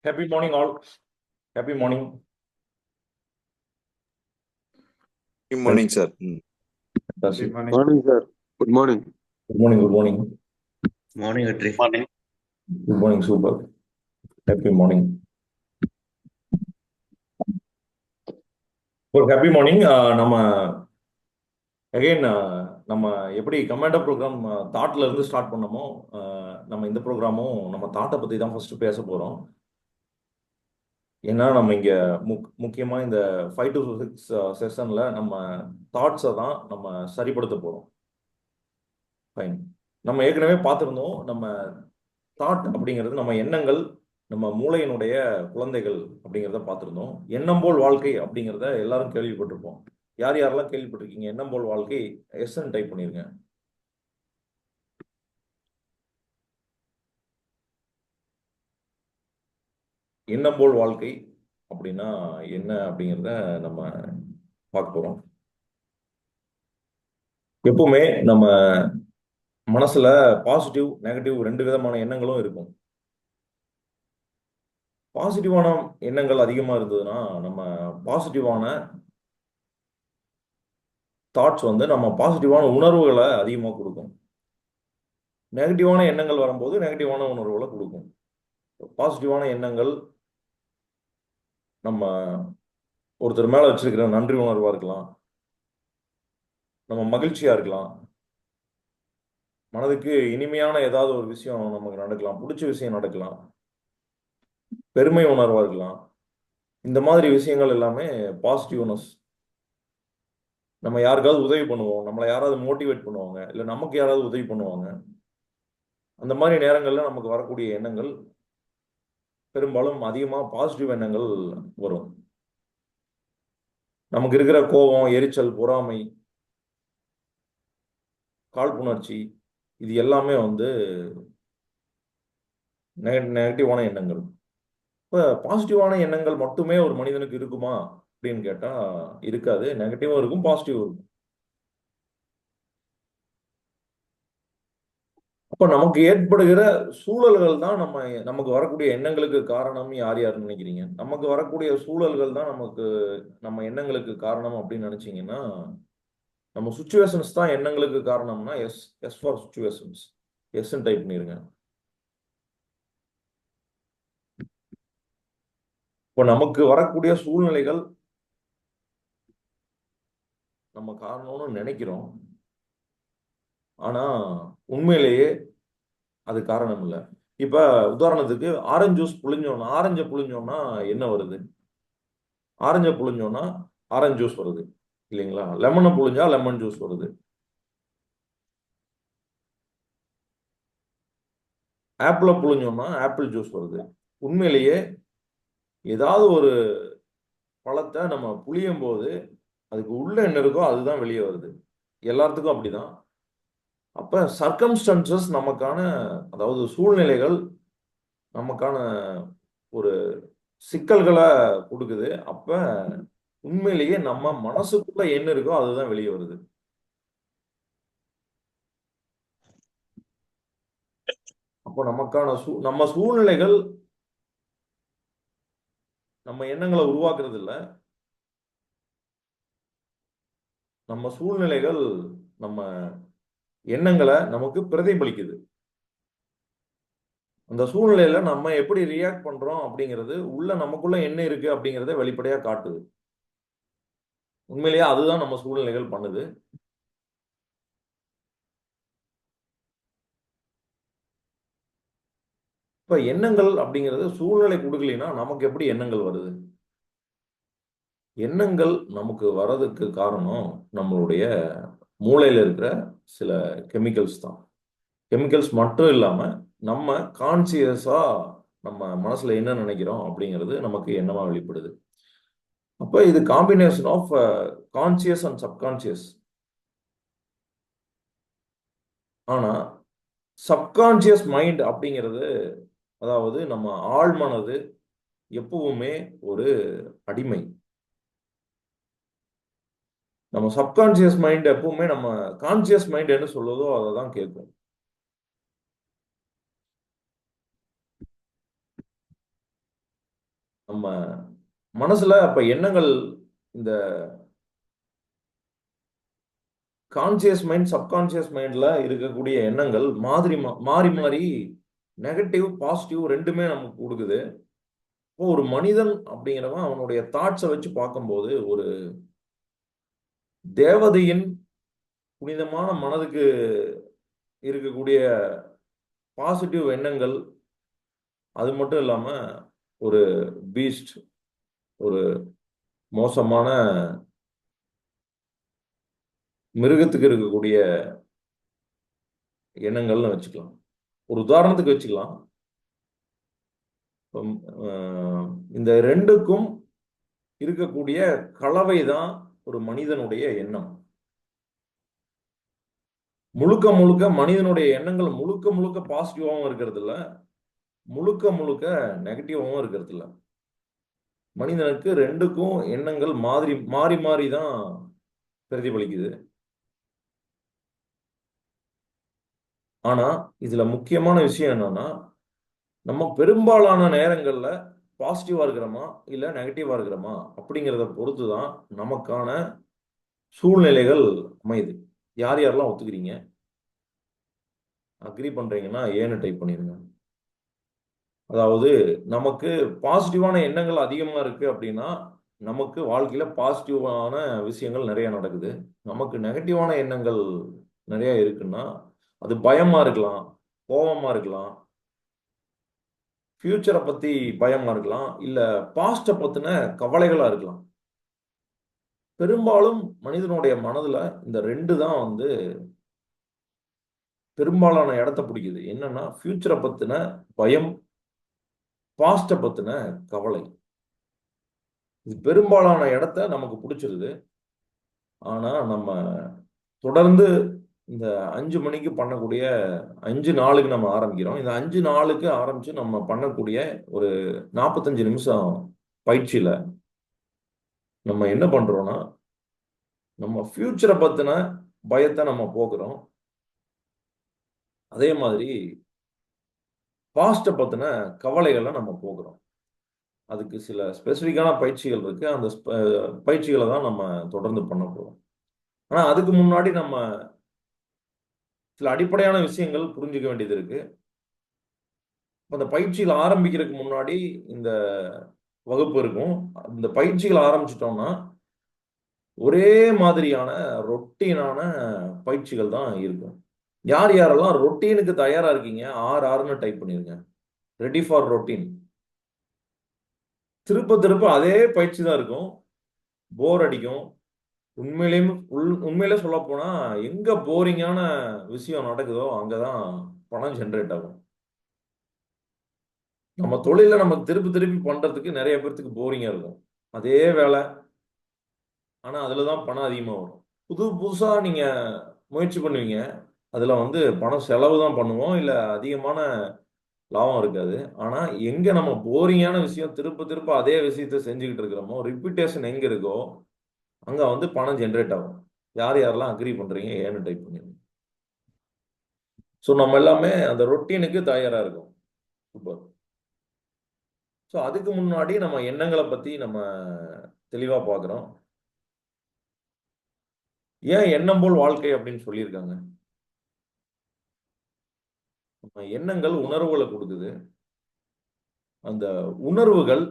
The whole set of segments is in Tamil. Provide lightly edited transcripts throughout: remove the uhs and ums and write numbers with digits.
Happy morning, all. Happy morning. Good morning, sir. Good morning, sir. Good morning. Good morning. Good morning. Morning, Atri. Good morning, super. Happy morning. ஒரு ஹாப்பி மார்னிங். நம்ம அகைன் நம்ம எப்படி கமாண்டர் ப்ரோக்ராம் தாட்ல இருந்து ஸ்டார்ட் பண்ணோமோ நம்ம இந்த ப்ரோக்ராமும் நம்ம தாட்டை பற்றி தான் ஃபர்ஸ்ட் பேச போகிறோம். ஏன்னா நம்ம இங்கே முக்கியமாக இந்த 5 to 6 செஷனில் நம்ம தாட்ஸை தான் நம்ம சரிப்படுத்த போகிறோம். ஃபைன். நம்ம ஏற்கனவே பார்த்துருந்தோம், நம்ம தாட் அப்படிங்கிறது நம்ம எண்ணங்கள், நம்ம மூளையினுடைய குழந்தைகள் அப்படிங்கிறத பார்த்துருந்தோம். எண்ணம் போல் வாழ்க்கை அப்படிங்கிறத எல்லாரும் கேள்விப்பட்டிருப்போம். யார் யாரெல்லாம் கேள்விப்பட்டிருக்கீங்க? எண்ணம் போல் வாழ்க்கை எஸ்ன்னு டைப் பண்ணிருங்க. எண்ணம் போல் வாழ்க்கை அப்படின்னா என்ன அப்படிங்கிறத நம்ம பார்க்க போறோம். எப்பவுமே நம்ம மனசுல பாசிட்டிவ் நெகட்டிவ் 2 விதமான எண்ணங்களும் இருக்கும். பாசிட்டிவான எண்ணங்கள் அதிகமா இருந்ததுன்னா நம்ம பாசிட்டிவான தாட்ஸ் வந்து நம்ம பாசிட்டிவான உணர்வுகளை அதிகமாக கொடுக்கும். நெகட்டிவான எண்ணங்கள் வரும்போது நெகட்டிவான உணர்வுகளை கொடுக்கும். பாசிட்டிவான எண்ணங்கள் நம்ம ஒருத்தர் மேல வச்சிருக்கிற நன்றி உணர்வா இருக்கலாம், நம்ம மகிழ்ச்சியா இருக்கலாம், மனதுக்கு இனிமையான ஏதாவது ஒரு விஷயம் நமக்கு நடக்கலாம், பிடிச்ச விஷயம் நடக்கலாம், பெருமை உணர்வா இருக்கலாம். இந்த மாதிரி விஷயங்கள் எல்லாமே பாசிட்டிவ்னஸ். நம்ம யாருக்காவது உதவி பண்ணுவோம், நம்மளை யாராவது மோட்டிவேட் பண்ணுவாங்க, இல்லை நமக்கு யாராவது உதவி பண்ணுவாங்க. அந்த மாதிரி நேரங்களில் நமக்கு வரக்கூடிய எண்ணங்கள் பெரும்பாலும் அதிகமாக பாசிட்டிவ் எண்ணங்கள் வரும். நமக்கு இருக்கிற கோபம், எரிச்சல், பொறாமை, காழ்ப்புணர்ச்சி, இது எல்லாமே வந்து நெகட்டிவான எண்ணங்கள். இப்போ பாசிட்டிவான எண்ணங்கள் மட்டுமே ஒரு மனிதனுக்கு இருக்குமா அப்படின்னு கேட்டால் இருக்காது. நெகட்டிவும் இருக்கும், பாசிட்டிவும் இருக்கும். அப்போ நமக்கு ஏற்படுகிற சூழல்கள் தான் நமக்கு வரக்கூடிய எண்ணங்களுக்கு காரணம். யார் யாருன்னு நினைக்கிறீங்க? நமக்கு வரக்கூடிய சூழல்கள் தான் நம்ம எண்ணங்களுக்கு காரணம் அப்படின்னு நினைச்சீங்கன்னா, நம்ம சுச்சுவேஷன்ஸ் தான் எண்ணங்களுக்கு காரணம்னா எஸ் ஃபார் சுச்சுவேஷன்ஸ், எஸ்ன்னு டைப் பண்ணிருங்க. இப்போ நமக்கு வரக்கூடிய சூழ்நிலைகள் நம்ம காரணம்னு நினைக்கிறோம், ஆனா உண்மையிலேயே அது காரணம் இல்லை. இப்ப உதாரணத்துக்கு ஆரஞ்சு புழிஞ்சோம்னா என்ன வருது? ஆரஞ்சை புழிஞ்சோம்னா ஆரஞ்சு ஜூஸ் வருது இல்லைங்களா? லெமனை புழிஞ்சா லெமன் ஜூஸ் வருது. ஆப்பிளை புழிஞ்சோம்னா ஆப்பிள் ஜூஸ் வருது. உண்மையிலேயே ஏதாவது ஒரு பழத்தை நம்ம புளியும் போது அதுக்கு உள்ள என்ன இருக்கோ அதுதான் வெளியே வருது. எல்லாத்துக்கும் அப்படிதான். அப்ப சர்க்கம்ஸ்டன்சஸ் நமக்கான, அதாவது சூழ்நிலைகள் நமக்கான ஒரு சிக்கல்களை கொடுக்குது. அப்ப உண்மையிலேயே நம்ம மனசுக்குள்ள என்ன இருக்கோ அதுதான் வெளியே வருது. அப்போ நமக்கான நம்ம சூழ்நிலைகள் நம்ம எண்ணங்களை உருவாக்குறது இல்லை. நம்ம சூழ்நிலைகள் நம்ம எண்ணங்களை நமக்கு பிரதிபலிக்குது. அந்த சூழ்நிலையில நம்ம எப்படி ரியாக்ட் பண்றோம் அப்படிங்கிறது உள்ள நமக்குள்ள என்ன இருக்கு அப்படிங்கிறத வெளிப்படையா காட்டுது. உண்மையிலேயே அதுதான் நம்ம சூழ்நிலைகள் பண்ணுது. இப்ப எண்ணங்கள் அப்படிங்கிறது சூழ்நிலை கொடுக்கலைன்னா நமக்கு எப்படி எண்ணங்கள் வருது? எண்ணங்கள் நமக்கு வர்றதுக்கு காரணம் நம்மளுடைய மூளையில இருக்கிற சில கெமிக்கல்ஸ் தான். கெமிக்கல்ஸ் மட்டும் இல்லாம நம்ம கான்சியஸா நம்ம மனசுல என்ன நினைக்கிறோம் அப்படிங்கிறது நமக்கு எண்ணமா வெளிப்படுது. அப்ப இது combination of conscious and subconscious. ஆனா சப்கான்சியஸ் மைண்ட் அப்படிங்கிறது, அதாவது நம்ம ஆழ்மனது எப்பவுமே ஒரு அடிமை. நம்ம சப்கான்சியஸ் மைண்ட் எப்பவுமே நம்ம கான்சியஸ் மைண்ட் என்ன சொல்லுதோ அதை தான் கேட்கும். நம்ம மனசுல அப்ப எண்ணங்கள், இந்த கான்சியஸ் மைண்ட், சப்கான்சியஸ் மைண்ட்ல இருக்கக்கூடிய எண்ணங்கள் மாறி மாறி நெகட்டிவ் பாசிட்டிவ் ரெண்டுமே நமக்கு கொடுக்குது. இப்போ ஒரு மனிதன் அப்படிங்கிறவன் அவனுடைய தாட்ஸை வச்சு பார்க்கும்போது ஒரு தேவதையின் புனிதமான மனதுக்கு இருக்கக்கூடிய பாசிட்டிவ் எண்ணங்கள், அது மட்டும் இல்லாம ஒரு பீஸ்ட், ஒரு மோசமான மிருகத்துக்கு இருக்கக்கூடிய எண்ணங்கள்னு வச்சுக்கலாம். ஒரு உதாரணத்துக்கு வச்சுக்கலாம். இந்த ரெண்டுக்கும் இருக்கக்கூடிய கலவை தான் ஒரு மனிதனுடைய எண்ணம். முழுக்க முழுக்க மனிதனுடைய எண்ணங்கள் முழுக்க முழுக்க பாசிட்டிவாகவும் இருக்கிறது இல்ல, முழுக்க முழுக்க நெகட்டிவாகவும் இருக்கிறது இல்ல. மனிதனுக்கு ரெண்டுக்கும் எண்ணங்கள் மாறி மாறி தான் பிரதிபலிக்குது. ஆனா இதுல முக்கியமான விஷயம் என்னன்னா, நம்ம பெரும்பாலான நேரங்கள்ல பாசிட்டிவா இருக்கிறோமா இல்ல நெகட்டிவா இருக்கிறோமா அப்படிங்கிறத பொறுத்து தான் நமக்கான சூழ்நிலைகள் அமையுது. யார் யாரெல்லாம் ஒத்துக்கிறீங்க, அக்ரி பண்றீங்கன்னா ஏன்னு டைப் பண்ணிருங்க. அதாவது நமக்கு பாசிட்டிவான எண்ணங்கள் அதிகமா இருக்கு அப்படின்னா நமக்கு வாழ்க்கையில பாசிட்டிவான விஷயங்கள் நிறைய நடக்குது. நமக்கு நெகட்டிவான எண்ணங்கள் நிறைய இருக்குன்னா அது பயமா இருக்கலாம், கோபமா இருக்கலாம், ஃபியூச்சரை பத்தி பயமா இருக்கலாம், இல்ல பாஸ்ட பத்தின கவலைகளா இருக்கலாம். பெரும்பாலும் மனிதனுடைய மனதுல இந்த ரெண்டு தான் வந்து பெரும்பாலான இடத்தை பிடிக்குது. என்னன்னா ஃபியூச்சரை பத்தின பயம், பாஸ்ட பத்தின கவலை. இது பெரும்பாலான இடத்தை நமக்கு பிடிச்சிருது. ஆனா நம்ம தொடர்ந்து இந்த 5 மணிக்கு பண்ணக்கூடிய 5 நாளுக்கு நம்ம ஆரம்பிக்கிறோம். இந்த 5 நாளுக்கு ஆரம்பிச்சு நம்ம பண்ணக்கூடிய ஒரு 45 நிமிஷம் பயிற்சியில நம்ம என்ன பண்றோம்னா, நம்ம ஃபியூச்சரை பத்தின பயத்தை நம்ம போக்குறோம். அதே மாதிரி பாஸ்ட பத்தின கவலைகளை நம்ம போக்குறோம். அதுக்கு சில ஸ்பெசிஃபிக்கான பயிற்சிகள் இருக்கு. அந்த பயிற்சிகளை தான் நம்ம தொடர்ந்து பண்ண போறோம். ஆனா அதுக்கு முன்னாடி நம்ம சில அடிப்படையான விஷயங்கள் புரிஞ்சுக்க வேண்டியது இருக்கு. அந்த பயிற்சிகள் ஆரம்பிக்கிறதுக்கு முன்னாடி இந்த வகுப்பு இருக்கும். இந்த பயிற்சிகள் ஆரம்பிச்சிட்டோம்னா ஒரே மாதிரியான ரொட்டீனான பயிற்சிகள் தான் இருக்கும். யார் யாரெல்லாம் ரொட்டீனுக்கு தயாரா இருக்கீங்க, ஆர்னு டைப் பண்ணிருங்க. Ready for routine. திருப்ப திருப்ப அதே பயிற்சி தான் இருக்கும். போர் அடிக்கும். உண்மையிலே சொல்ல போனா எங்க போரிங்கான விஷயம் நடக்குதோ அங்கதான் பணம் ஜென்ரேட் ஆகும். நம்ம தொழில நமக்கு திருப்பி திருப்பி பண்றதுக்கு நிறைய பேர்த்துக்கு போரிங்கா இருக்கும். அதே வேலை, ஆனா அதுலதான் பணம் அதிகமா வரும். புதுசா நீங்க முயற்சி பண்ணுவீங்க. அதுல வந்து பணம் செலவு தான் பண்ணுவோம், இல்ல அதிகமான லாபம் இருக்காது. ஆனா எங்க நம்ம போரிங்கான விஷயம் திருப்ப திருப்ப அதே விஷயத்த செஞ்சுக்கிட்டு இருக்கிறோமோ, ரிப்பீட்டேஷன் எங்க இருக்கோ அங்க வந்து பணம் ஜென்ரேட் ஆகும். யார் யாரெல்லாம் அக்ரி பண்றீங்க ஏன்னு டைப் பண்ணிருங்க. ஸோ நம்ம எல்லாமே அந்த ரொட்டீனுக்கு தயாரா இருக்கும். சூப்பர். ஸோ அதுக்கு முன்னாடி நம்ம எண்ணங்களை பத்தி நம்ம தெளிவா பார்க்கிறோம். ஏன் எண்ணம் போல் வாழ்க்கை அப்படின்னு சொல்லியிருக்காங்க? நம்ம எண்ணங்கள் உணர்வுகளை கொடுக்குது. அந்த உணர்வுகள்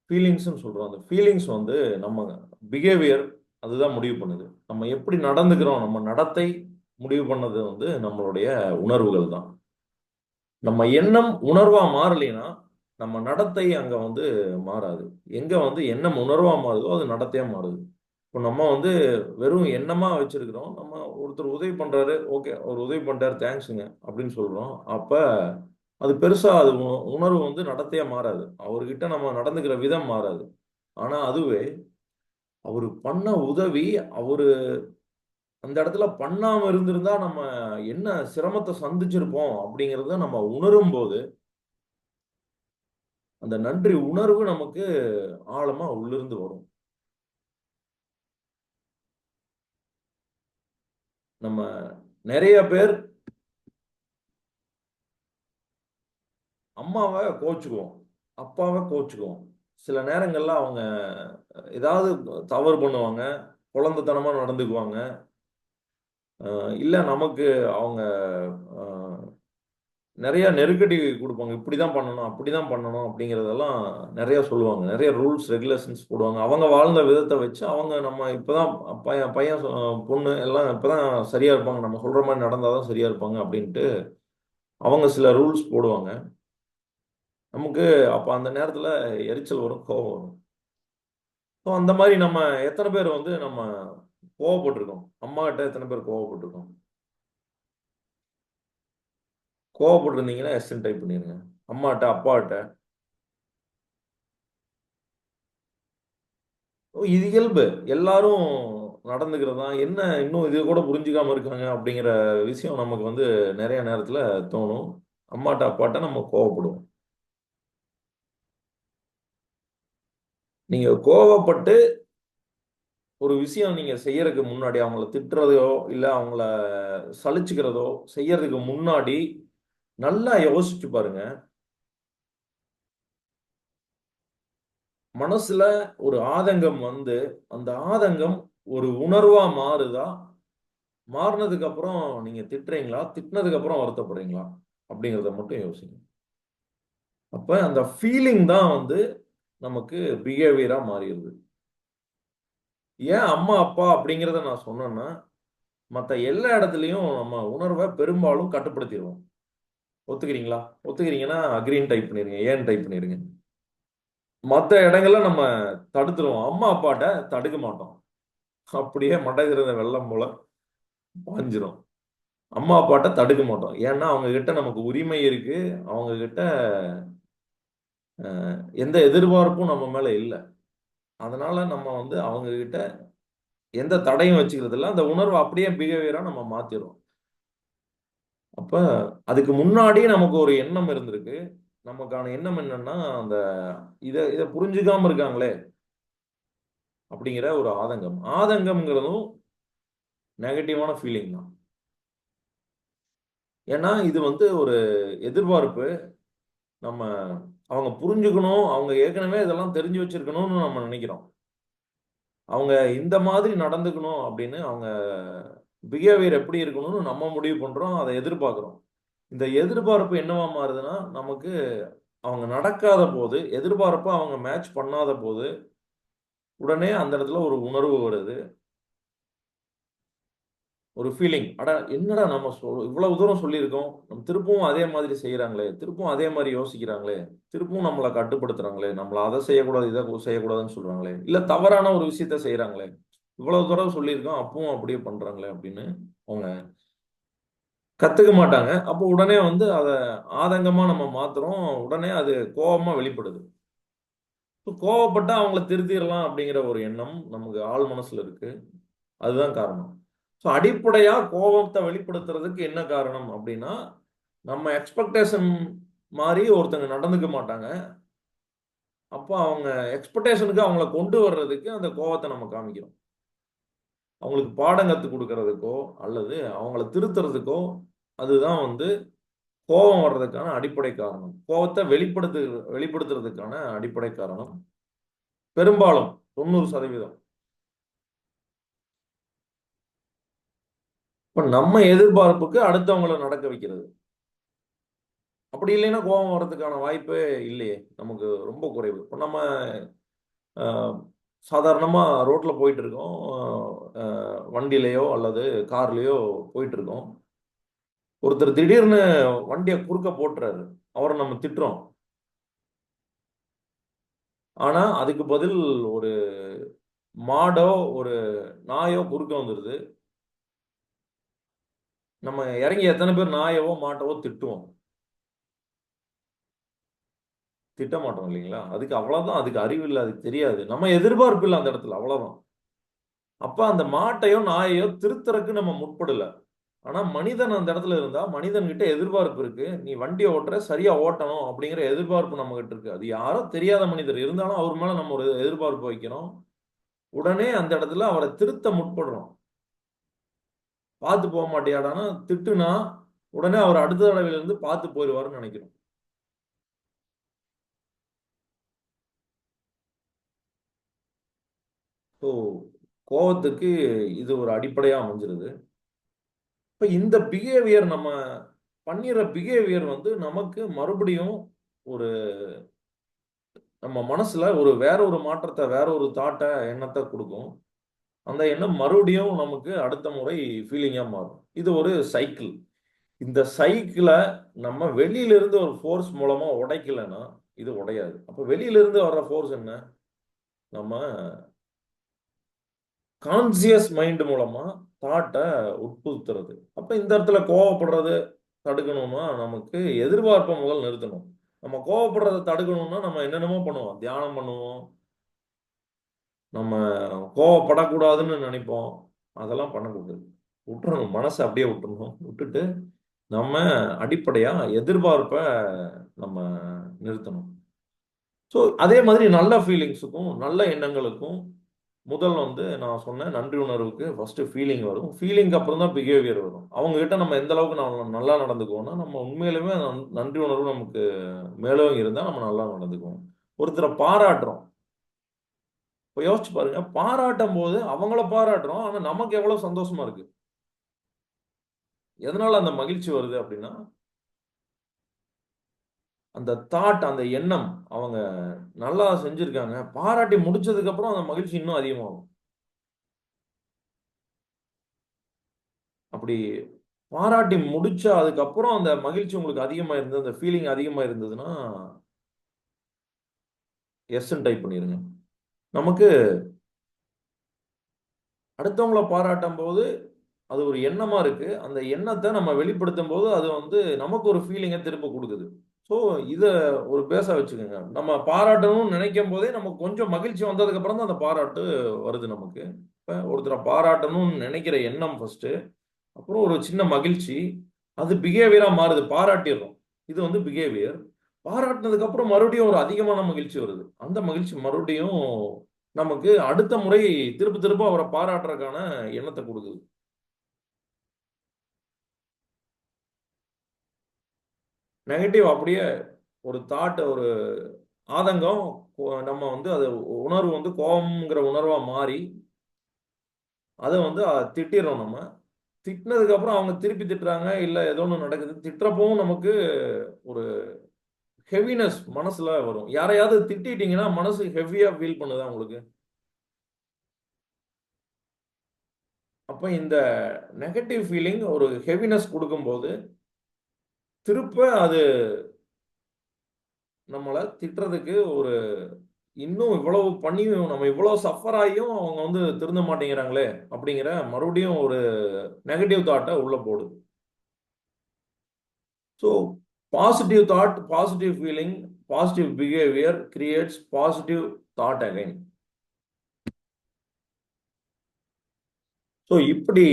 ஃபீலிங்ஸ்னு சொல்றோம். அந்த ஃபீலிங்ஸ் வந்து நம்ம பிஹேவியர் அதுதான் முடிவு பண்ணுது. நம்ம எப்படி நடந்துக்கிறோம், நம்ம நடத்தை முடிவு பண்ணது வந்து நம்மளுடைய உணர்வுகள் தான். நம்ம எண்ணம் உணர்வா மாறலைன்னா நம்ம நடத்தை அங்க வந்து மாறாது. எங்க வந்து எண்ணம் உணர்வா மாறுதோ அது நடத்தையா மாறுது. இப்போ நம்ம வந்து வெறும் எண்ணமா வச்சிருக்கிறோம். நம்ம ஒருத்தர் உதவி பண்றாரு, ஓகே ஒரு உதவி பண்றாரு தேங்க்ஸுங்க அப்படின்னு சொல்றோம். அப்ப அது பெருசா அது உணர்வு வந்து நடத்தையா மாறாது. அவர்கிட்ட நம்ம நடந்துக்கிற விதம் மாறாது. ஆனா அதுவே அவரு பண்ண உதவி, அவரு அந்த இடத்துல பண்ணாம இருந்திருந்தா நம்ம என்ன சிரமத்தை சந்திச்சிருப்போம் அப்படிங்கறத நம்ம உணரும் போது அந்த நன்றி உணர்வு நமக்கு ஆழமா உள்ளிருந்து வரும். நம்ம நிறைய பேர் அம்மாவை கோச்சுக்குவோம். அப்பாவை கோச்சுக்குவோம். சில நேரங்கள்ல அவங்க ஏதாவது தவறு பண்ணுவாங்க, குழந்தைத்தனமா நடந்துக்குவாங்க. இல்ல நமக்கு அவங்க அ நெறைய நெருக்கடி குடுப்பாங்க. இப்படிதான் பண்ணணும், அப்படிதான் பண்ணணும் அப்படிங்கிறதெல்லாம் நெறைய சொல்லுவாங்க. நெறைய ரூல்ஸ், ரெகுலேஷன்ஸ் போடுவாங்க. அவங்க வாழ்ந்த விதத்த வச்சு அவங்க நம்ம இப்பதான் பையன் பையன் பொண்ணு எல்லாம் இப்பதான் சரியா இருப்பாங்க. நம்ம சொல்ற மாரி நடந்தா தான் சரியா இருப்பாங்க அப்படின்ட்டு அவங்க சில ரூல்ஸ் போடுவாங்க. நமக்கு அப்ப அந்த நேரத்துல எரிச்சல் வரும், கோவம் வரும். ஸோ அந்த மாரி நம்ம எத்தன பேர் வந்து நம்ம கோவப்பட்டுருக்கோம்? அம்மாகிட்ட எத்தன பேர் கோவப்பட்டுருக்கோம்? கோவப்பட்டுருந்தீங்கன்னா எஸ்ன்னு டைப் பண்ணிருங்க. அம்மாட்ட, அப்பாட்ட. இது இயல்பு. எல்லாரும் நடந்துக்கிறது தான். என்ன இன்னும் இது கூட புரிஞ்சுக்காம இருக்காங்க அப்படிங்கிற விஷயம் நமக்கு வந்து நெறைய நேரத்துல தோணும். அம்மாட்ட, அப்பாட்ட நம்ம கோவப்படுவோம். நீங்க கோவப்பட்டு ஒரு விஷயம் நீங்க செய்யறதுக்கு முன்னாடி அவங்கள திட்டுறதோ, இல்ல அவங்கள சலிச்சுக்கிறதோ செய்யறதுக்கு முன்னாடி நல்லா யோசிச்சு பாருங்க. மனசுல ஒரு ஆதங்கம் வந்து, அந்த ஆதங்கம் ஒரு உணர்வா மாறுதா? மாறுனதுக்கு அப்புறம் நீங்க திட்டுறீங்களா? திட்டுனதுக்கு அப்புறம் வருத்தப்படுறீங்களா? அப்படிங்கிறத மட்டும் யோசிங்க. அப்ப அந்த ஃபீலிங் தான் வந்து நமக்கு பிஹேவியரா மாறிருது. ஏன் அம்மா, அப்பா அப்படிங்கிறத நான் சொன்னேன்னா, மத்த எல்லா இடத்துலயும் நம்ம உணர்வ பெரும்பாலும் கட்டுப்படுத்திருவோம். ஒத்துக்கிறீங்களா? ஒத்துக்கிறீங்கன்னா அக்ரீன்னு டைப் பண்ணிருங்க. ஏன்னு டைப் பண்ணிருங்க. மத்த இடங்கள்ல நம்ம தடுத்துருவோம். அம்மா, அப்பாட்ட தடுக்க மாட்டோம். அப்படியே மடை திறந்த வெள்ளம் போல பாய்ஞ்சிரும். அம்மா, அப்பாட்ட தடுக்க மாட்டோம். ஏன்னா, அவங்க கிட்ட நமக்கு உரிமை இருக்கு. அவங்க கிட்ட எந்த எதிர்பார்ப்பும் நம்ம மேல இல்ல. அதனால நம்ம வந்து அவங்க கிட்ட எந்த தடையும் வச்சுக்கிறது இல்ல. அந்த உணர்வ அப்படியே பிஹேவியரா நம்ம மாத்திருவோம். அப்ப அதுக்கு முன்னாடி நமக்கு ஒரு எண்ணம் இருந்திருக்கு. நமக்கான எண்ணம் என்னன்னா, அந்த இத இத புரிஞ்சுக்காம இருக்காங்களே! அப்படிங்கிற ஒரு ஆதங்கம். ஆதங்கம்ங்கிறதும் நெகட்டிவான ஃபீலிங் தான். ஏன்னா, இது வந்து ஒரு எதிர்பார்ப்பு. நம்ம அவங்க புரிஞ்சுக்கணும். அவங்க ஏற்கனவே இதெல்லாம் தெரிஞ்சு வச்சிருக்கணும்னு நம்ம நெனைக்கிறோம். அவங்க இந்த மாதிரி நடந்துக்கணும் அப்படின்னு அவங்க பிஹேவியர் எப்படி இருக்கணும்னு நம்ம முடிவு பண்றோம். அத எதிர்பார்க்கிறோம். இந்த எதிர்பார்ப்பு என்னவா மாறுதுன்னா, நமக்கு அவங்க நடக்காத போது, எதிர்பார்ப்ப அவங்க மேட்ச் பண்ணாத போது, உடனே அந்த இடத்துல ஒரு உணர்வு வருது. ஒரு ஃபீலிங். அட என்னடா நம்ம இவ்வளவு தூரம் சொல்லியிருக்கோம். நம்ம திருப்பவும் அதே மாதிரி செய்றாங்களே! திருப்பவும் அதே மாரி யோசிக்கிறாங்களே! திருப்பவும் நம்மள கட்டுப்படுத்துறாங்களே! நம்மள அத செய்யக்கூடாது, இத செய்யக்கூடாதுன்னு சொல்றாங்களே! இல்ல தவறான ஒரு விஷயத்த செய்றாங்களே! இவ்வளவு தூரம் சொல்லியிருக்கோம். அப்பவும் அப்படியே பண்றாங்களே! அப்படின்னு அவங்க கத்துக்க மாட்டாங்க. அப்போ உடனே வந்து அத ஆதங்கமா நம்ம மாத்துறோம். உடனே அது கோவமா வெளிப்படுது. கோவப்பட்டா அவங்கள திருத்திரலாம் அப்படிங்கிற ஒரு எண்ணம் நமக்கு ஆழ் மனசுல இருக்கு. அதுதான் காரணம். அடிப்படையா கோவத்த வெளிப்படுத்துறதுக்கு என்ன காரணம் அப்படின்னா, நம்ம எக்ஸ்பெக்டேஷன் மாரி ஒருத்தங்க நடந்துக்க மாட்டாங்க. அப்ப அவங்க எக்ஸ்பெக்டேஷனுக்கு அவங்கள கொண்டு வர்றதுக்கு அந்த கோவத்த நம்ம காமிக்கிறோம். அவங்களுக்கு பாடம் கத்துக் குடுக்கறதுக்கோ, அல்லது அவங்கள திருத்துறதுக்கோ, அதுதான் வந்து கோவம் வர்றதுக்கான அடிப்படை காரணம். கோவத்த வெளிப்படுத்துறதுக்கான அடிப்படை காரணம். பெரும்பாலும் 90% இப்ப நம்ம எதிர்பார்ப்புக்கு அடுத்தவங்கள நடக்க வைக்கிறது. அப்படி இல்லைன்னா கோவம் வர்றதுக்கான வாய்ப்பே இல்லையே! நமக்கு ரொம்ப குறைவு. இப்ப நம்ம அ சாதாரணமா ரோட்ல போயிட்டுருக்கோம். அ வண்டியிலயோ அல்லது கார்லயோ போயிட்டுருக்கோம். ஒருத்தர் திடீர்னு வண்டிய குறுக்க போட்டுறாரு. அவர நம்ம திட்டுறோம். ஆனா, அதுக்கு பதில் ஒரு மாடோ, ஒரு நாயோ குறுக்க வந்துருது. நம்ம இறங்கி எத்தன பேர் நாயவோ, மாட்டவோ திட்டுவோம்? திட்ட மாட்டோம் இல்லைங்களா? அதுக்கு அவ்வளதான். அதுக்கு அறிவு இல்ல. அதுக்கு தெரியாது. நம்ம எதிர்பார்ப்பு இல்ல அந்த இடத்துல. அவ்வளதான். அப்ப அந்த மாட்டையோ, நாயையோ திருத்தறக்கு நம்ம முற்படல. ஆனா மனிதன் அந்த இடத்துல இருந்தா, மனிதன்கிட்ட எதிர்பார்ப்பு இருக்கு. நீ வண்டிய ஓட்டுற, சரியா ஓட்டணும் அப்படிங்கிற எதிர்பார்ப்பு நம்மகிட்ட இருக்கு. அது யாரோ தெரியாத மனிதர். இருந்தாலும் அவர் மேல நம்ம ஒரு எதிர்பார்ப்பு வைக்கிறோம். உடனே அந்த இடத்துல அவர திருத்த முற்படுறோம். "பார்த்து போ மாட்டியாடான்னா" திட்டுனா, உடனே அவர் அடுத்த தடவையிலிருந்து பார்த்து போயிருவாருன்னு நெனைக்கிறோம். ஸோ கோவத்துக்கு இது ஒரு அடிப்படையா அமைஞ்சிருது. இப்போ இந்த பிஹேவியர் நம்ம பண்ணிடுற பிஹேவியர் வந்து நமக்கு மறுபடியும் ஒரு நம்ம மனசுல வேற ஒரு மாற்றத்தை, வேற ஒரு தாட்டை, எண்ணத்தை கொடுக்கும். அந்த எண்ணம் மறுபடியும் நமக்கு அடுத்த முறை ஃபீலிங்கா மாறும். இது ஒரு சைக்கிள். இந்த சைக்கிளை நம்ம வெளியில இருந்து ஒரு ஃபோர்ஸ் மூலமா உடைக்கலைன்னா இது உடையாது. அப்போ வெளியில இருந்து வர்ற ஃபோர்ஸ் என்ன? நம்ம கான்சியஸ் மைண்ட் மூலமா தாட்டை உட்புத்துறது. அப்ப இந்த இடத்துல கோவப்படுறது தடுக்கணும்னா நமக்கு எதிர்பார்ப்பை முதல் நிறுத்தணும். நம்ம கோவப்படுறதை தடுக்கணும்னா நம்ம என்னென்னமோ பண்ணுவோம். தியானம் பண்ணுவோம், நம்ம கோவப்படக்கூடாதுன்னு நினைப்போம். அதெல்லாம் பண்ணக்கூடாது. விட்டுறணும், மனசை அப்படியே விட்டுறணும். விட்டுட்டு நம்ம அடிப்படையா எதிர்பார்ப்பை நம்ம நிறுத்தணும். ஸோ அதே மாதிரி நல்ல ஃபீலிங்ஸுக்கும் நல்ல எண்ணங்களுக்கும் முதல் வந்து நான் சொன்னேன், நன்றி உணர்வுக்கு ஃபர்ஸ்ட் ஃபீலிங் வரும். ஃபீலிங்க்கு அப்புறம் தான் பிஹேவியர் வரும். அவங்க கிட்ட நம்ம எந்த அளவுக்கு நம்ம நல்லா நடந்துக்குவோம்னா, நம்ம உண்மையிலுமே நன்றி உணர்வு நமக்கு மேலும் இருந்தால் நம்ம நல்லா நடந்துக்குவோம். ஒருத்தரை பாராட்டுறோம். இப்போ யோசிச்சு பாருங்க, பாராட்டும் போது அவங்கள பாராட்டுறோம், ஆனால் நமக்கு எவ்வளவு சந்தோஷமா இருக்கு. எதனால அந்த மகிழ்ச்சி வருது அப்படின்னா, அந்த தாட், அந்த எண்ணம், அவங்க நல்லா செஞ்சிருக்காங்க, பாராட்டி முடிச்சதுக்கு அப்புறம் அந்த மகிழ்ச்சி இன்னும் அதிகமாகும். அப்படி பாராட்டி முடிச்ச அதுக்கப்புறம் அந்த மகிழ்ச்சி உங்களுக்கு அதிகமா இருந்தது, அந்த ஃபீலிங் அதிகமா இருந்ததுன்னா எஸ்ன்னு டைப் பண்ணிருங்க. நமக்கு அடுத்தவங்கள பாராட்டும் போது அது ஒரு எண்ணமா இருக்கு. அந்த எண்ணத்தை நம்ம வெளிப்படுத்தும் போது அது வந்து நமக்கு ஒரு ஃபீலிங்கை திரும்ப கொடுக்குது. ஸோ இதை ஒரு பேஸா வச்சுக்கோங்க. நம்ம பாராட்டணும்னு நினைக்கும் போதே நமக்கு கொஞ்சம் மகிழ்ச்சி வந்ததுக்கு அப்புறம் தான் அந்த பாராட்டு வருது நமக்கு. இப்போ ஒருத்தரை பாராட்டணும்னு நினைக்கிற எண்ணம் ஃபர்ஸ்ட், அப்புறம் ஒரு சின்ன மகிழ்ச்சி, அது பிஹேவியரா மாறுது. பாராட்டிடுறோம், இது வந்து பிஹேவியர். பாராட்டினதுக்கு அப்புறம் மறுபடியும் ஒரு அதிகமான மகிழ்ச்சி வருது. அந்த மகிழ்ச்சி மறுபடியும் நமக்கு அடுத்த முறை திரும்ப திரும்ப அவரை பாராட்டுறதுக்கான எண்ணத்தை கொடுக்குது. நெகட்டிவ் அப்படியே ஒரு தாட், ஒரு ஆதங்கம், நம்ம வந்து அது உணர்வு வந்து கோபம்ங்கிற உணர்வா மாறி அதை வந்து திட்டிடுறோம். நம்ம திட்டினதுக்கு அப்புறம் அவங்க திருப்பி திட்டுறாங்க, இல்ல ஏதோ ஒன்று நடக்குது. திட்டுறப்பவும் நமக்கு ஒரு ஹெவினஸ் மனசுல வரும். யாரையாவது திட்டிட்டீங்கன்னா மனசு ஹெவியா ஃபீல் பண்ணுதா உங்களுக்கு? அப்ப இந்த நெகட்டிவ் ஃபீலிங் ஒரு ஹெவினஸ் கொடுக்கும்போது திருப்ப அது நம்மளை திட்டுறதுக்கு ஒரு இன்னும் இவ்வளவு பண்ணியும் நம்ம இவ்வளவு சஃபர் ஆகியும் அவங்க வந்து திருந்த மாட்டேங்கிறாங்களே அப்படிங்கிற மறுபடியும் ஒரு நெகட்டிவ் தாட்டை உள்ள போடுது. So positive thought, positive feeling, positive behaviour creates positive thought again. So இப்படி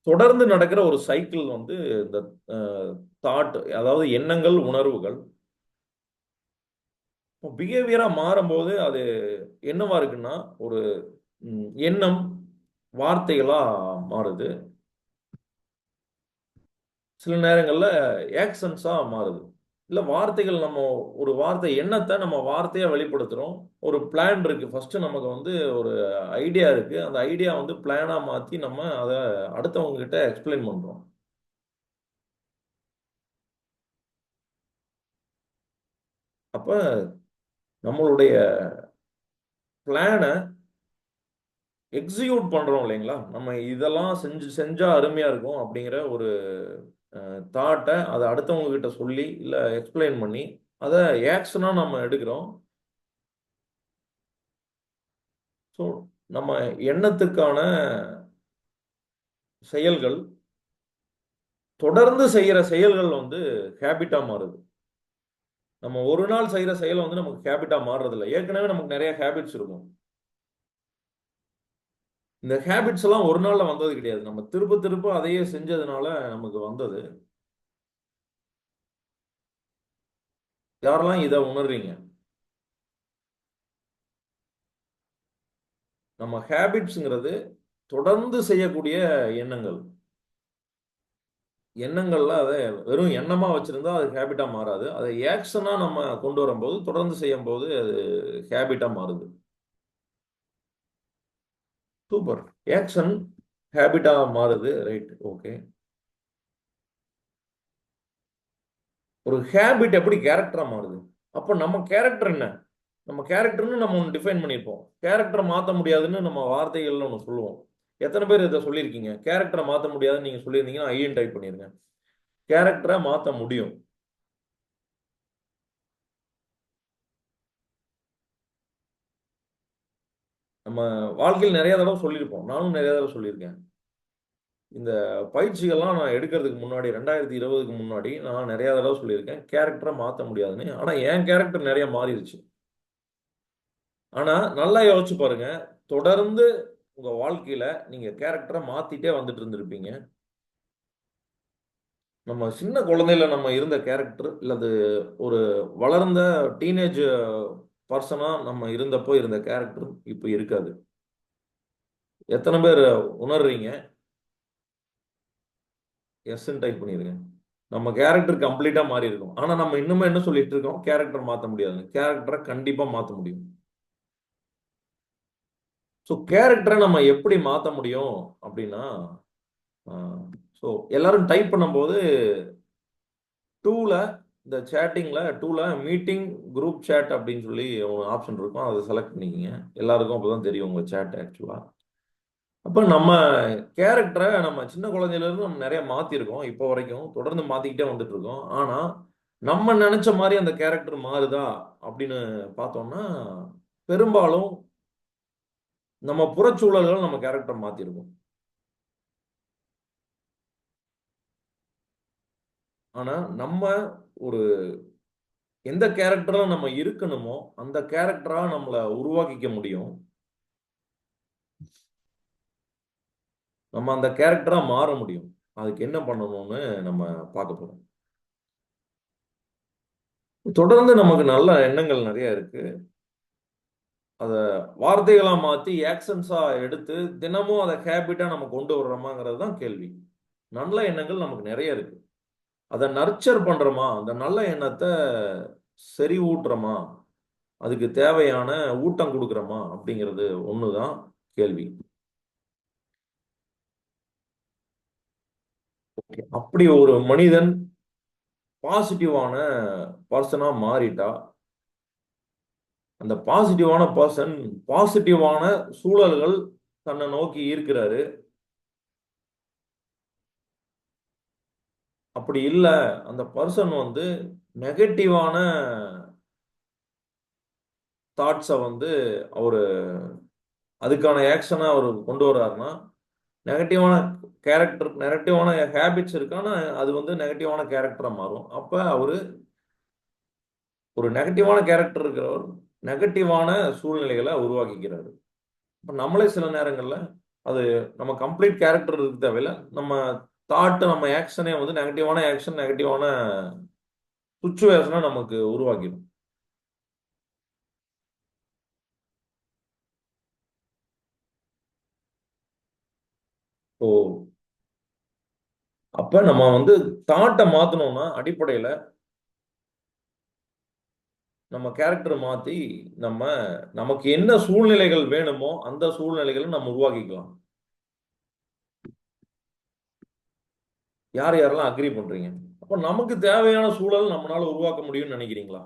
தொடர்ந்து நடக்கிற ஒரு சைக்கிள் வந்து இந்த தாட், அதாவது எண்ணங்கள், உணர்வுகள் பிஹேவியரா மாறும்போது அது என்னவா இருக்குன்னா ஒரு எண்ணம் வார்த்தைகளா மாறுது. சில நேரங்கள்ல ஆக்ஷன்ஸா மாறுது. இல்ல வார்த்தைகள், நம்ம ஒரு வார்த்தை எண்ணத்தை நம்ம வார்த்தையா வெளிப்படுத்துறோம். ஒரு பிளான் இருக்கு, ஃபர்ஸ்ட் நமக்கு வந்து ஒரு ஐடியா இருக்கு, அந்த ஐடியா வந்து பிளானா மாத்தி நம்ம அதை அடுத்தவங்க கிட்ட எக்ஸ்பிளைன் பண்றோம். அப்ப நம்மளுடைய பிளானை எக்ஸிக்யூட் பண்றோம் இல்லைங்களா? நம்ம இதெல்லாம் செஞ்சா அருமையா இருக்கும் அப்படிங்கிற ஒரு தாட்டை அதை அடுத்தவங்க கிட்ட சொல்லி இல்லை எக்ஸ்பிளைன் பண்ணி அதை ஆக்ஷனா நம்ம எடுக்கிறோம். ஸோ நம்ம எண்ணத்துக்கான செயல்கள், தொடர்ந்து செய்யற செயல்கள் வந்து ஹேபிட்டா மாறுது. நம்ம ஒரு நாள் செய்யற செயல் வந்து நமக்கு ஹேபிட்டா மாறுறது இல்லை. ஏற்கனவே நமக்கு நிறைய ஹேபிட்ஸ் இருக்கும். இந்த ஹேபிட்ஸ் எல்லாம் ஒரு நாள்ல வந்தது கிடையாது. நம்ம திரும்ப திரும்ப அதையே செஞ்சதுனால நமக்கு வந்தது. யாரெல்லாம் இதை உணர்றீங்க? நம்ம ஹேபிட்ஸ்ங்கிறது தொடர்ந்து செய்யக்கூடிய எண்ணங்கள். எண்ணங்கள்ல அதை வெறும் எண்ணமா வச்சிருந்தா அது ஹேபிட்டா மாறாது. அதை ஆக்ஷனா நம்ம கொண்டு வரும்போது, தொடர்ந்து செய்யும் போது அது ஹேபிட்டா மாறுது. சூப்பர். ஆக்ஷன் ஹேபிட்டா மாறுது. Right, okay. ஒரு ஹேபிட் எப்படி கேரக்டரா மாறுது? அப்ப நம்ம கேரக்டர் என்ன? நம்ம கேரக்டர்னு நம்ம ஒன்று டிஃபைன் பண்ணியிருப்போம். கேரக்டரை மாற்ற முடியாதுன்னு நம்ம வார்த்தைகள்ல ஒன்று சொல்லுவோம். எத்தனை பேர் இதை சொல்லியிருக்கீங்க? கேரக்டரை மாற்ற முடியாதுன்னு நீங்க சொல்லியிருந்தீங்கன்னா ஐயன் டைப் பண்ணிருங்க. கேரக்டரை மாற்ற முடியும். நம்ம வாழ்க்கையில் நிறைய தடவை சொல்லியிருப்போம். நானும் நிறைய தடவை சொல்லியிருக்கேன். இந்த பயிற்சிகள்லாம் நான் எடுக்கிறதுக்கு முன்னாடி 2020க்கு முன்னாடி நான் நிறைய தடவை சொல்லியிருக்கேன் கேரக்டரை மாற்ற முடியாதுன்னு. ஆனால் என் கேரக்டர் நிறைய மாறிடுச்சு. ஆனால் நல்லா யோசிச்சு பாருங்க, தொடர்ந்து உங்க வாழ்க்கையில நீங்க கேரக்டரை மாத்திட்டே வந்துட்டு இருந்திருப்பீங்க. நம்ம சின்ன குழந்தையில நம்ம இருந்த கேரக்டர் இல்லது ஒரு வளர்ந்த டீனேஜ் பர்சனா நம்ம இருந்தப்போ இருந்த கேரக்டர் இப்போ இருக்காது. எத்தனை பேர் உணர்றீங்க? எஸ்ன்னு டைப் பண்ணிருங்க. நம்ம கேரக்டர் கம்ப்ளீட்டா மாறி இருக்கும். ஆனா நம்ம இன்னுமே என்ன சொல்லிட்டு இருக்கோம்? கேரக்டர் மாத்த முடியாது. கேரக்டரை கண்டிப்பா மாத்த முடியும். ஸோ கேரக்டரை நம்ம எப்படி மாத்த முடியும் அப்படின்னா, ஸோ எல்லாரும் டைப் பண்ணும்போது டூல இந்த சேட்டிங்ல டூல மீட்டிங் குரூப் சேட் அப்படின்னு சொல்லி ஒரு ஆப்ஷன் இருக்கும். அதை செலக்ட் பண்ணிக்கிங்க. எல்லாருக்கும் அப்பதான் தெரியும் உங்க சேட் ஆக்சுவலா. அப்ப நம்ம கேரக்டரை நம்ம சின்ன குழந்தையில இருந்து நம்ம நிறைய மாத்திருக்கோம். இப்போ வரைக்கும் தொடர்ந்து மாத்திக்கிட்டே வந்துட்டு இருக்கோம். ஆனா நம்ம நினைச்ச மாதிரி அந்த கேரக்டர் மாறுதா அப்படின்னு பார்த்தோம்னா பெரும்பாலும் நம்ம புறச்சூழல்கள் நம்ம கேரக்டர் மாத்திருக்கோம். ஆனா நம்ம ஒரு எந்த கேரக்டர்ல நம்ம இருக்கணுமோ அந்த கேரக்டரா நம்மளை உருவாக்கிக்க முடியும். நம்ம அந்த கேரக்டரா மாற முடியும். அதுக்கு என்ன பண்ணணும்னு நம்ம பார்க்க போறோம். தொடர்ந்து நமக்கு நல்ல எண்ணங்கள் நிறைய இருக்கு. அத வார்த்தைகளா மாத்தி ஆக்ஷன்ஸா எடுத்து தினமும் அதை ஹேபிட்டா நம்ம கொண்டு வர்றோமாங்கிறது தான் கேள்வி. நல்ல எண்ணங்கள் நமக்கு நிறைய இருக்கு. அதை நர்ச்சர் பண்றோமா? அந்த நல்ல எண்ணத்தை செறிவூட்டுறோமா? அதுக்கு தேவையான ஊட்டம் கொடுக்குறோமா? அப்படிங்கிறது ஒண்ணுதான் கேள்வி. அப்படி ஒரு மனிதன் பாசிட்டிவான பர்சனா மாறிட்டா அந்த பாசிட்டிவான பர்சன் பாசிட்டிவான சூழல்கள் தன்னை நோக்கி ஈர்க்கிறாரு. அப்படி இல்ல அந்த பர்சன் வந்து நெகட்டிவான தாட்ஸை வந்து அவரு அதுக்கான ஆக்ஷனை அவர் கொண்டு வர்றாருன்னா நெகட்டிவான கேரக்டர் நெகட்டிவான ஹேபிட்ஸ் இருக்கான்னா அது வந்து நெகட்டிவான கேரக்டரா மாறும். அப்ப அவரு ஒரு நெகட்டிவான கேரக்டர் இருக்கிறவர் நெகட்டிவான சூழ்நிலைகளை உருவாக்கிக்கிறாரு. இப்ப நம்மளே சில நேரங்கள்ல அது நம்ம கம்ப்ளீட் கேரக்டர் இருக்கு தேவையில்ல. நம்ம தாட் நம்ம ஆக்ஷனே வந்து நெகட்டிவான ஆக்ஷன் நெகட்டிவான சுச்சுவேஷனை நமக்கு உருவாக்கிடும். ஓ, அப்ப நம்ம வந்து தாட்டை மாத்தணும்னா அடிப்படையில நம்ம கேரக்டர் மாத்தி நம்ம நமக்கு என்ன சூழ்நிலைகள் வேணுமோ அந்த சூழ்நிலைகளை நம்ம உருவாக்கிக்கலாம். யார் யாரெல்லாம் அக்ரி பண்றீங்க? அப்ப நமக்கு தேவையான சூழல் நம்மளால உருவாக்க முடியும்னு நினைக்கிறீங்களா?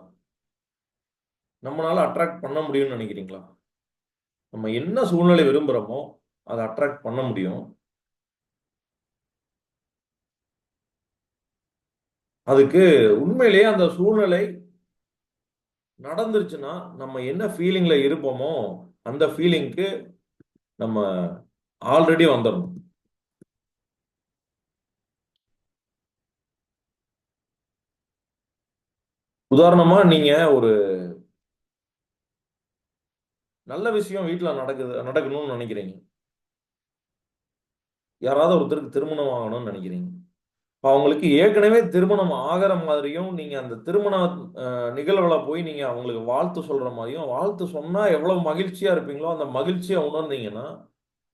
நம்மளால அட்ராக்ட் பண்ண முடியும்னு நினைக்கிறீங்களா? நம்ம என்ன சூழ்நிலை விரும்புறோமோ அதை அட்ராக்ட் பண்ண முடியும். அதுக்கு உண்மையிலேயே அந்த சூழ்நிலை நடந்துருச்சுன்னா நம்ம என்ன ஃபீலிங்ல இருப்போமோ அந்த ஃபீலிங்க்கு நம்ம ஆல்ரெடி வந்துடணும். உதாரணமா நீங்க ஒரு நல்ல விஷயம் வீட்டுல நடக்கணும்னு நினைக்கிறீங்க. யாராவது ஒருத்தருக்கு திருமணம் ஆகணும்னு நினைக்கிறீங்க. அவங்களுக்கு ஏற்கனவே திருமணம் ஆகிற மாதிரியும் நீங்க அந்த திருமண நிகழ்வுல போய் நீங்க அவங்களுக்கு வாழ்த்து சொல்ற மாதிரியும் வாழ்த்து சொன்னா எவ்வளவு மகிழ்ச்சியா இருப்பீங்களோ அந்த மகிழ்ச்சியை உணர்ந்தீங்கன்னா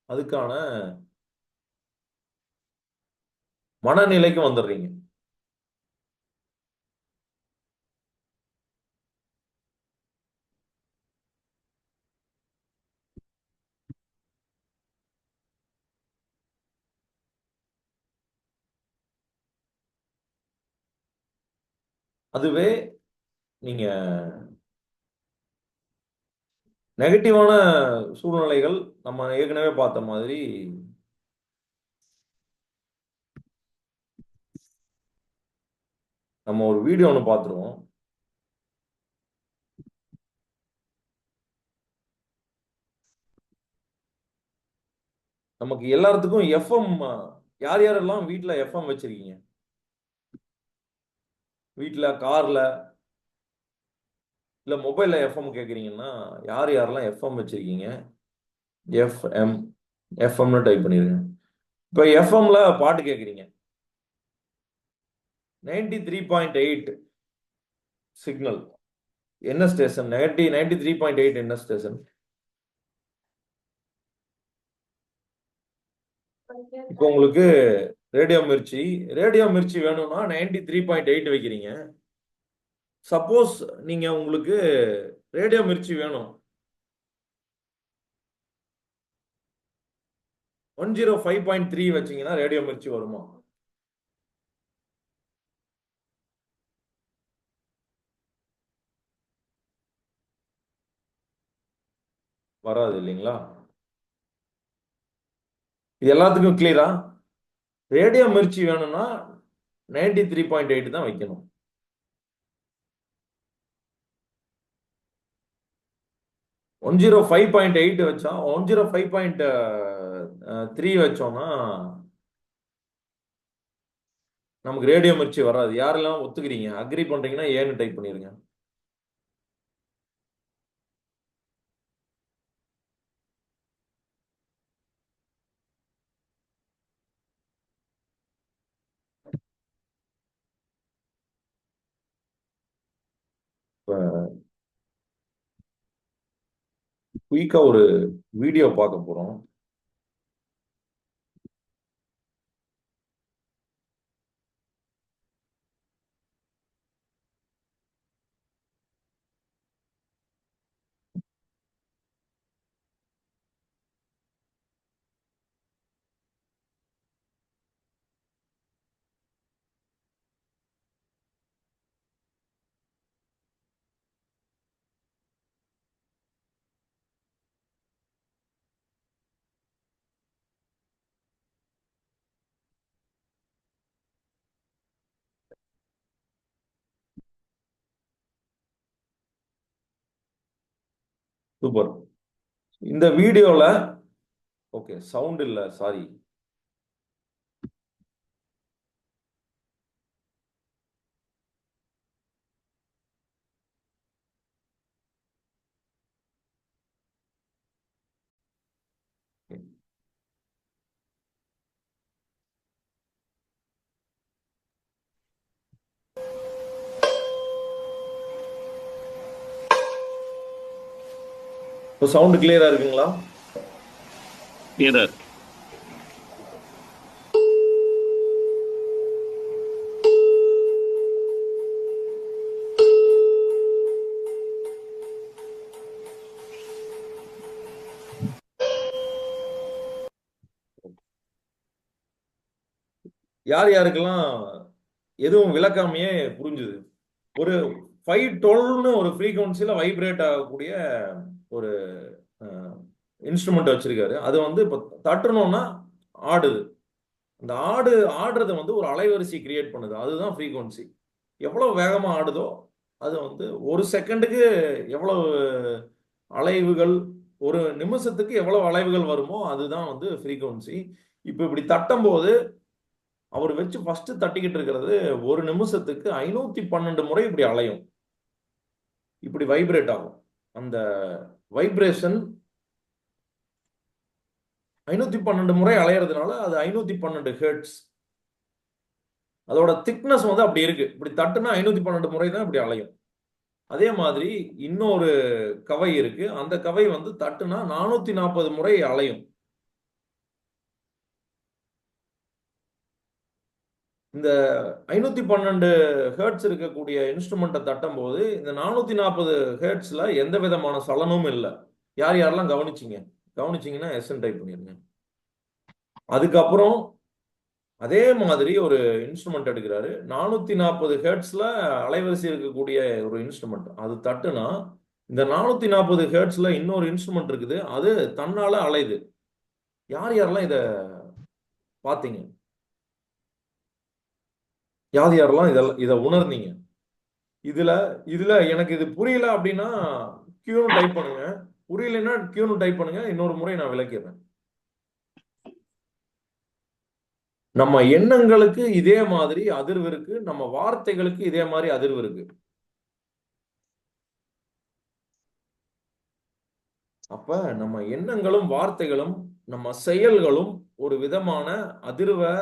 அதுக்கான மனநிலைக்கு வந்துடுறீங்க. அதுவே நீங்க நெகட்டிவான சூழ்நிலைகள் நம்ம ஏற்கனவே பார்த்த மாதிரி நம்ம ஒரு வீடியோ ஒன்று பார்த்துருவோம். நமக்கு எல்லாத்துக்கும் எஃப்எம் யார் யாரெல்லாம் வீட்டில் எஃப்எம் வச்சிருக்கீங்க? வீட்டில், கார்ல, இல்லை மொபைலில் எஃப்எம் கேட்குறீங்கன்னா யார் யாரெல்லாம் எஃப்எம் வச்சிருக்கீங்க? எஃப்எம்னு டைப் பண்ணிருங்க. இப்போ எஃப்எம்ல பாட்டு கேட்குறீங்க. 93.8 சிக்னல் என்ன ஸ்டேஷன்? 93.8 என்ன ஸ்டேஷன்? இப்போ உங்களுக்கு ரேடியோ மிர்ச்சி வேணும்னா 93.8 வைக்கிறீங்க. சப்போஸ் நீங்க உங்களுக்கு ரேடியோ மிர்ச்சி வேணும் 105.3 வச்சீங்கன்னா ரேடியோ மிர்ச்சி வருமா? வராது இல்லைங்களா? இது எல்லாத்துக்கும் கிளியரா? ரேடியோ மிர்ச்சி வேணும்னா 93.8 தான் வைக்கணும். ஒன் 105.8 வச்சா 105.3 வச்சோம்னா நமக்கு ரேடியோ மிர்ச்சி வராது. யாரெல்லாம் ஒத்துக்கிறீங்க, அக்ரி பண்றீங்கன்னா ஏன்னு டைப் பண்ணிருங்க. குயிக்கா ஒரு வீடியோ பார்க்க போறோம். சூப்பர். இந்த வீடியோல ஓகே சவுண்ட் இல்ல, சாரி. இப்போ சவுண்ட் கிளியரா இருக்குங்களா? Clearer. யார் யாருக்கெல்லாம் எதுவும் விளக்காமையே புரிஞ்சுது? ஒரு 512ன்னு ஒரு ஃப்ரீக்வன்சில வைப்ரேட் ஆகக்கூடிய ஒரு இன்ஸ்ட்ருமெண்ட் வச்சிருக்காரு. அது வந்து இப்போ தட்டணும்னா ஆடுது. அந்த ஆடுறத வந்து ஒரு அலைவரிசை கிரியேட் பண்ணுது. அதுதான் ஃப்ரீக்வன்சி. எவ்வளவு வேகமா ஆடுதோ அது வந்து ஒரு செகண்டுக்கு எவ்வளவு அலைவுகள், ஒரு நிமிஷத்துக்கு எவ்வளவு அலைவுகள் வருமோ அதுதான் வந்து ஃப்ரீக்வன்சி. இப்போ இப்படி தட்டும் போது அவர் வச்சு ஃபர்ஸ்ட் தட்டிக்கிட்டு இருக்கிறது ஒரு நிமிஷத்துக்கு 512 முறை இப்படி அலையும், இப்படி வைப்ரேட் ஆகும். அந்த வைப்ரேஷன் 512 முறை அலையறதுனால அது 512 ஹெர்ட்ஸ். அதோட திக்னஸ் வந்து அப்படி இருக்கு. இப்படி தட்டுனா 512 முறை தான் இப்படி அலையும். அதே மாதிரி இன்னொரு கவை இருக்கு. அந்த கவை வந்து தட்டுனா 440 முறை அலையும். இந்த 512 ஹெர்ட்ஸ் இருக்கக்கூடிய இன்ஸ்ட்ருமெண்ட்டை தட்டும் போது இந்த 440 ஹெர்ட்ஸ்ல எந்த விதமான சலனமும் இல்லை. யார் யாரெல்லாம் கவனிச்சீங்கன்னா எஸ்என் டைப் பண்ணிருங்க. அதுக்கப்புறம் அதே மாதிரி ஒரு இன்ஸ்ட்ருமெண்ட் எடுக்கிறாரு. 440 ஹெர்ட்ஸ்ல அலைவரிசை இருக்கக்கூடிய ஒரு இன்ஸ்ட்ருமெண்ட். அது தட்டுனா இந்த 440 ஹெர்ட்ஸ்ல இன்னொரு இன்ஸ்ட்ருமெண்ட் இருக்குது. அது தன்னால அலையுது. யார் யாரெல்லாம் இத பாத்தீங்க? யார் யாரெல்லாம் இத உணர்ந்தீங்க? இதுல இதுல எனக்கு இது புரியல அப்படின்னா கியூன்னு டைப் பண்ணுங்க. புரியலைன்னா கியூன்னு டைப் பண்ணுங்க. இன்னொரு முறை நான் விளக்கிடுறேன். நம்ம எண்ணங்களுக்கு இதே மாதிரி அதிர்வு இருக்கு. நம்ம வார்த்தைகளுக்கு இதே மாதிரி அதிர்வு இருக்கு. அப்ப நம்ம எண்ணங்களும் வார்த்தைகளும் நம்ம செயல்களும் ஒரு விதமான அதிர்வை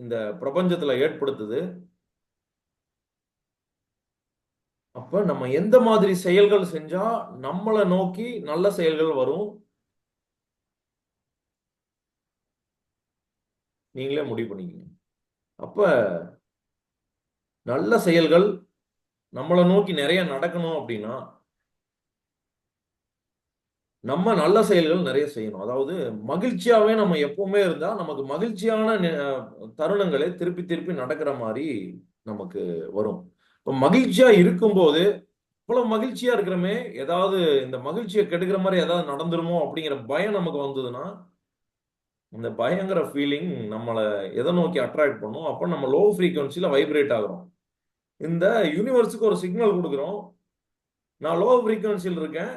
இந்த பிரபஞ்சத்துல ஏற்படுத்துது. அப்ப நம்ம எந்த மாதிரி செயல்கள் செஞ்சா நம்மளை நோக்கி நல்ல செயல்கள் வரும், நீங்களே முடிவு பண்ணிக்கங்க. அப்ப நல்ல செயல்கள் நம்மளை நோக்கி நிறைய நடக்கணும் அப்படின்னா நம்ம நல்ல செயல்கள் நிறைய செய்யணும். அதாவது மகிழ்ச்சியாவே நம்ம எப்பவுமே இருந்தா நமக்கு மகிழ்ச்சியான தருணங்களே திருப்பி திருப்பி நடக்கிற மாதிரி நமக்கு வரும். இப்போ மகிழ்ச்சியா இருக்கும்போது இவ்வளவு மகிழ்ச்சியா இருக்கிறோமே, ஏதாவது இந்த மகிழ்ச்சியை கெடுக்கிற மாதிரி ஏதாவது நடந்துருமோ அப்படிங்கிற பயம் நமக்கு வந்ததுன்னா இந்த பயங்கர ஃபீலிங் நம்மளை எதை நோக்கி அட்ராக்ட் பண்ணும். அப்போ நம்ம லோ ஃப்ரீக்வன்சில வைப்ரேட் ஆகிறோம். இந்த யூனிவர்ஸுக்கு ஒரு சிக்னல் கொடுக்குறோம், நான் லோ ஃப்ரீக்வன்சியில் இருக்கேன்,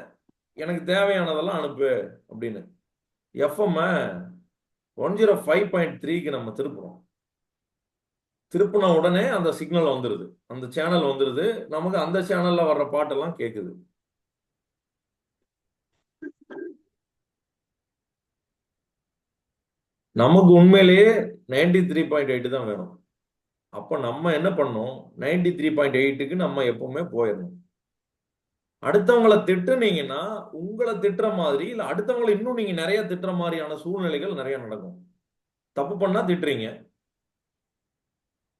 எனக்கு தேவையானதெல்லாம் அனுப்பு அப்படின்னு. எஃப்எம் 105.3க்கு நம்ம திருப்புறோம். திருப்பின உடனே அந்த சிக்னல் வந்துருது, அந்த சேனல் வந்துருது. நமக்கு அந்த சேனல்ல வர்ற பாட்டெல்லாம் கேட்குது. நமக்கு உண்மையிலேயே 93.8 தான் வேணும். அப்ப நம்ம என்ன பண்ணோம், 93.8க்கு நம்ம எப்பவுமே போயிடணும். அடுத்தவங்களை திட்டுனீங்கன்னா உங்களை திட்டுற மாதிரி இல்ல அடுத்தவங்களை இன்னும் நீங்க நிறைய திட்டுற மாதிரியான சூழ்நிலைகள் நிறைய நடக்கும். தப்பு பண்ணா திட்டுறீங்க,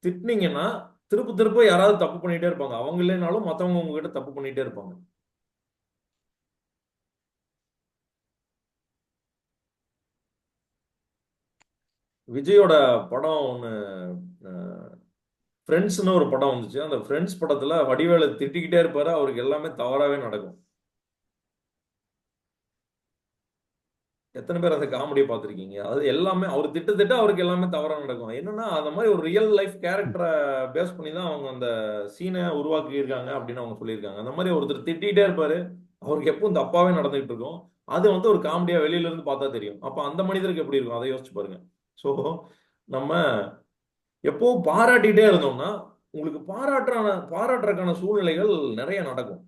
திட்டுனீங்கன்னா திருப்பு திரும்ப யாராவது தப்பு பண்ணிட்டே இருப்பாங்க. அவங்க இல்லைனாலும் மத்தவங்க உங்ககிட்ட தப்பு பண்ணிட்டே இருப்பாங்க. விஜயோட படம் ஒண்ணு, ஃப்ரெண்ட்ஸ்னு ஒரு படம் வந்துச்சு. அந்த ஃப்ரெண்ட்ஸ் படத்துல வடிவேலு திட்டிக்கிட்டே இருப்பாரு, அவருக்கு எல்லாமே தவறாவே நடக்கும். எத்தனை பேர் அந்த காமெடியை பார்த்துருக்கீங்க? அது எல்லாமே அவர் திட்ட அவருக்கு எல்லாமே தவறா நடக்கும். என்னன்னா அந்த மாதிரி ஒரு ரியல் லைஃப் கேரக்டரை பேஸ் பண்ணி தான் அவங்க அந்த சீனை உருவாக்கி இருக்காங்க அப்படின்னு அவங்க சொல்லியிருக்காங்க. அந்த மாதிரி ஒருத்தர் திட்டிகிட்டே இருப்பாரு, அவருக்கு எப்பவும் தப்பாவே நடந்துகிட்டு இருக்கும். அது வந்து ஒரு காமெடியா வெளியில இருந்து பார்த்தா தெரியும். அப்ப அந்த மனிதருக்கு எப்படி இருக்கும் அதை யோசிச்சு பாருங்க. ஸோ நம்ம எப்பவும் பாராட்டிட்டே இருந்தோம்னா உங்களுக்கு பாராட்டுறதுக்கான சூழ்நிலைகள் நிறைய நடக்கும்.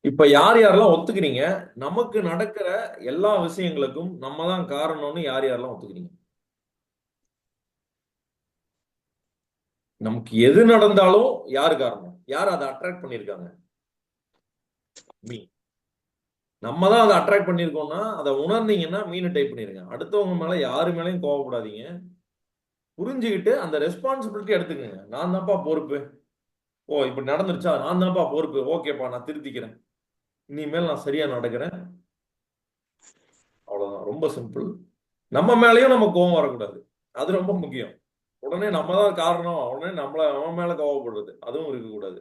இப்ப யார் யாரெல்லாம் ஒத்துக்கிறீங்க நமக்கு நடக்கிற எல்லா விஷயங்களுக்கும் நம்ம தான் காரணம்னு யார் யாரெல்லாம் ஒத்துக்கிறீங்க? நமக்கு எது நடந்தாலும் யாரு காரணம்? யார் அதை அட்ராக்ட் பண்ணிருக்காங்க? மீ. நம்ம தான் அதை அட்ராக்ட் பண்ணிருக்கோம்னா அதை உணர்ந்தீங்கன்னா மீன் டைப் பண்ணிருங்க. அடுத்தவங்க மேல யாரு மேலயும் கோவப்படாதீங்க. புரிஞ்சுக்கிட்டு அந்த ரெஸ்பான்சிபிலிட்டி எடுத்துக்கங்க. நான் தான்ப்பா பொறுப்பு. ஓ இப்படி நடந்துருச்சா, நான் தான்ப்பா பொறுப்பு. ஓகேப்பா, நான் திருத்திக்கிறேன், இனிமேல் நான் சரியா நடக்கிறேன். அவ்வளவுதான், ரொம்ப சிம்பிள். நம்ம மேலயும் நம்ம கோவம் வரக்கூடாது, அது ரொம்ப முக்கியம். உடனே நம்ம தான் காரணம், உடனே அவன் மேல கோவப்படுறது அதுவும் இருக்கக்கூடாது.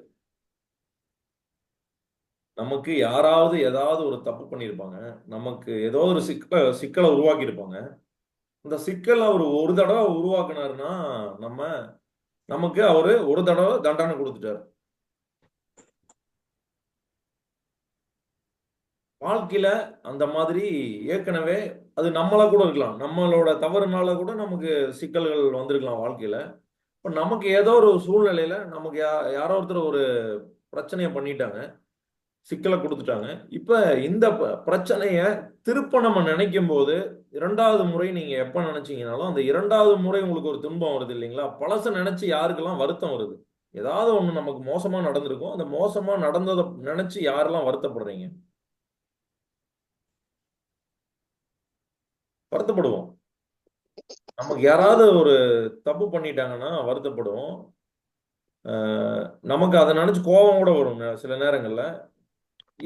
நமக்கு யாராவது ஏதாவது ஒரு தப்பு பண்ணியிருப்பாங்க, நமக்கு ஏதோ ஒரு சிக்கலை உருவாக்கி இருப்பாங்க. அந்த சிக்கல் அவர் ஒரு தடவை உருவாக்குனாருன்னா நமக்கு அவரு ஒரு தடவை தண்டனை கொடுத்துட்டாரு. வாழ்க்கையில அந்த மாதிரி ஏற்கனவே அது நம்மளா கூட இருக்கலாம், நம்மளோட தவறுனால கூட நமக்கு சிக்கல்கள் வந்திருக்கலாம் வாழ்க்கையில. இப்ப நமக்கு ஏதோ ஒரு சூழ்நிலையில நமக்கு யாரோ ஒருத்தர் ஒரு பிரச்சனையை பண்ணிட்டாங்க, சிக்கலை கொடுத்துட்டாங்க. இப்ப இந்த பிரச்சனைய திருப்ப நம்ம நினைக்கும் போது இரண்டாவது முறை நீங்க எப்ப நினைச்சீங்கனாலும் அந்த இரண்டாவது முறை உங்களுக்கு ஒரு துன்பம் வருது இல்லைங்களா? பழச நினைச்சு யாருக்கெல்லாம் வருத்தம் வருது? ஏதாவது ஒண்ணு நமக்கு மோசமா நடந்திருக்கும், அந்த மோசமா நடந்ததை நினைச்சு யாரெல்லாம் வருத்தப்படுறீங்க? வருத்தப்படுவோம். நமக்கு யாராவது ஒரு தப்பு பண்ணிட்டாங்கன்னா வருத்தப்படுவோம். நமக்கு அதை நினைச்சு கோபம் கூட வரும் சில நேரங்கள்ல.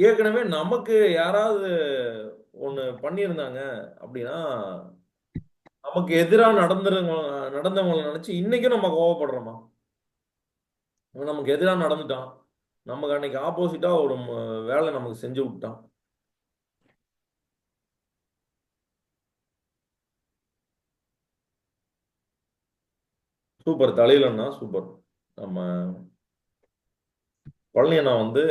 ஏற்கனவே நமக்கு யாராவது ஒண்ணு பண்ணியிருந்தாங்க அப்படின்னா நமக்கு எதிராக நடந்தவங்களை நினைச்சு இன்னைக்கும் நம்ம கோவப்படுறோமா? இவன் நமக்கு எதிராக நடந்துட்டான், நமக்கு அன்னைக்கு ஆப்போசிட்டா ஒரு வேலை நமக்கு செஞ்சு விட்டான். சூப்பர் தலையிலன்னா சூப்பர். நம்ம பழனியண்ணா வந்து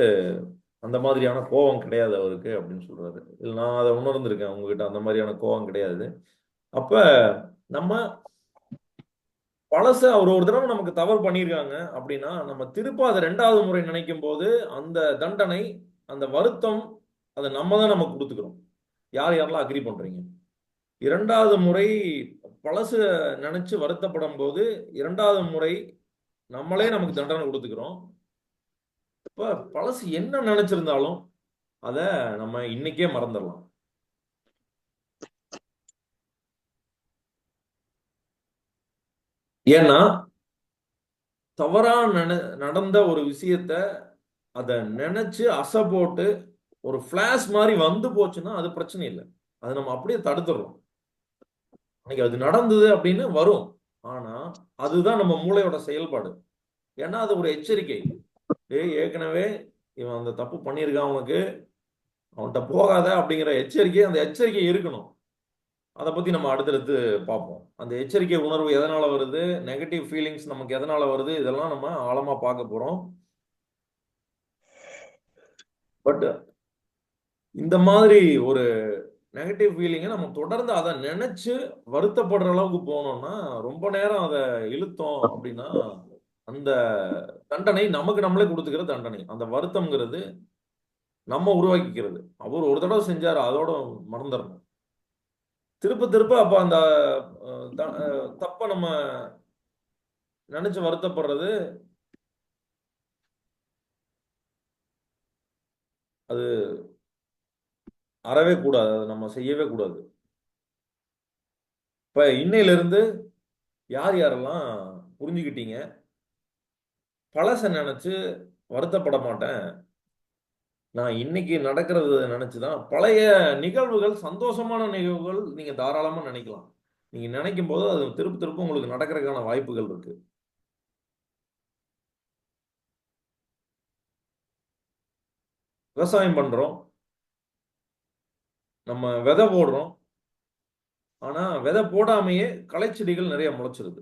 அந்த மாதிரியான கோபம் கிடையாது அவருக்கு அப்படின்னு சொல்றாரு. இல்லை, நான் அதை உணர்ந்திருக்கேன் உங்ககிட்ட, அந்த மாதிரியான கோபம் கிடையாது. அப்ப நம்ம பழச அவர் ஒரு தடவை நமக்கு தவறு பண்ணியிருக்காங்க அப்படின்னா நம்ம திரும்ப அதை 2வது முறை நினைக்கும் போது அந்த தண்டனை, அந்த வருத்தம், அதை நம்ம தான் நமக்கு கொடுத்துக்கிறோம். யார் யாரெல்லாம் அக்ரி பண்றீங்க? 2வது முறை பழசு நினைச்சு வருத்தப்படும் போது 2வது முறை நம்மளே நமக்கு தண்டனை கொடுத்துக்கிறோம். இப்ப பழசு என்ன நினைச்சிருந்தாலும் அதை நம்ம இன்னைக்கே மறந்துடலாம். ஏன்னா தவறா நடந்த ஒரு விஷயத்த அதை நினைச்சு அசை போட்டு ஒரு பிளாஷ் மாதிரி வந்து போச்சுன்னா அது பிரச்சனை இல்லை. அதை நம்ம அப்படியே தடுத்துடுறோம். அன்னைக்கு அது நடந்தது அப்படின்னு வரும். ஆனா அதுதான் நம்ம மூளையோட செயல்பாடு. ஏன்னா அது ஒரு எச்சரிக்கை. ஏற்கனவே இவன் அந்த தப்பு பண்ணியிருக்கான், உனக்கு அவன்கிட்ட போகாத அப்படிங்கிற எச்சரிக்கை. அந்த எச்சரிக்கை இருக்கணும். அதை பத்தி நம்ம அடுத்தடுத்து பார்ப்போம். அந்த எச்சரிக்கை உணர்வு எதனால வருது, நெகட்டிவ் ஃபீலிங்ஸ் நமக்கு எதனால வருது, இதெல்லாம் நம்ம ஆழமா பார்க்க போறோம். பட் இந்த மாதிரி ஒரு நெகட்டிவ் ஃபீலிங்கை நம்ம தொடர்ந்து அதை நினைச்சு வருத்தப்படுற அளவுக்கு போனோம்னா, ரொம்ப நேரம் அதை இழுத்தோம் அப்படின்னா அந்த தண்டனை நமக்கு நம்மளே கொடுத்துக்கிற தண்டனை. அந்த வருத்தம்ங்கிறது நம்ம உருவாக்கிக்கிறது. அவர் ஒரு தடவை செஞ்சாரு, அதோட மறந்துடணும். திருப்ப திருப்ப அப்ப அந்த தப்ப நம்ம நினைச்சு வருத்தப்படுறது, அது அறவே கூடாது. அதை நம்ம செய்யவே கூடாது. இப்ப இன்னையில இருந்து யார் யாரெல்லாம் புரிஞ்சுக்கிட்டீங்க, பழச நினைச்சு வருத்தப்பட மாட்டேன், நான் இன்னைக்கு நடக்கிறது நினைச்சுதான், பழைய நிகழ்வுகள், சந்தோஷமான நிகழ்வுகள் நீங்க தாராளமா நினைக்கலாம். நீங்க நினைக்கும் போது அது திரும்ப திரும்ப உங்களுக்கு நடக்கிறதுக்கான வாய்ப்புகள் இருக்கு. விவசாயம் பண்றோம், நம்ம விதை போடுறோம். ஆனா விதை போடாமையே களைச்செடிகள் நிறைய முளைச்சிருது.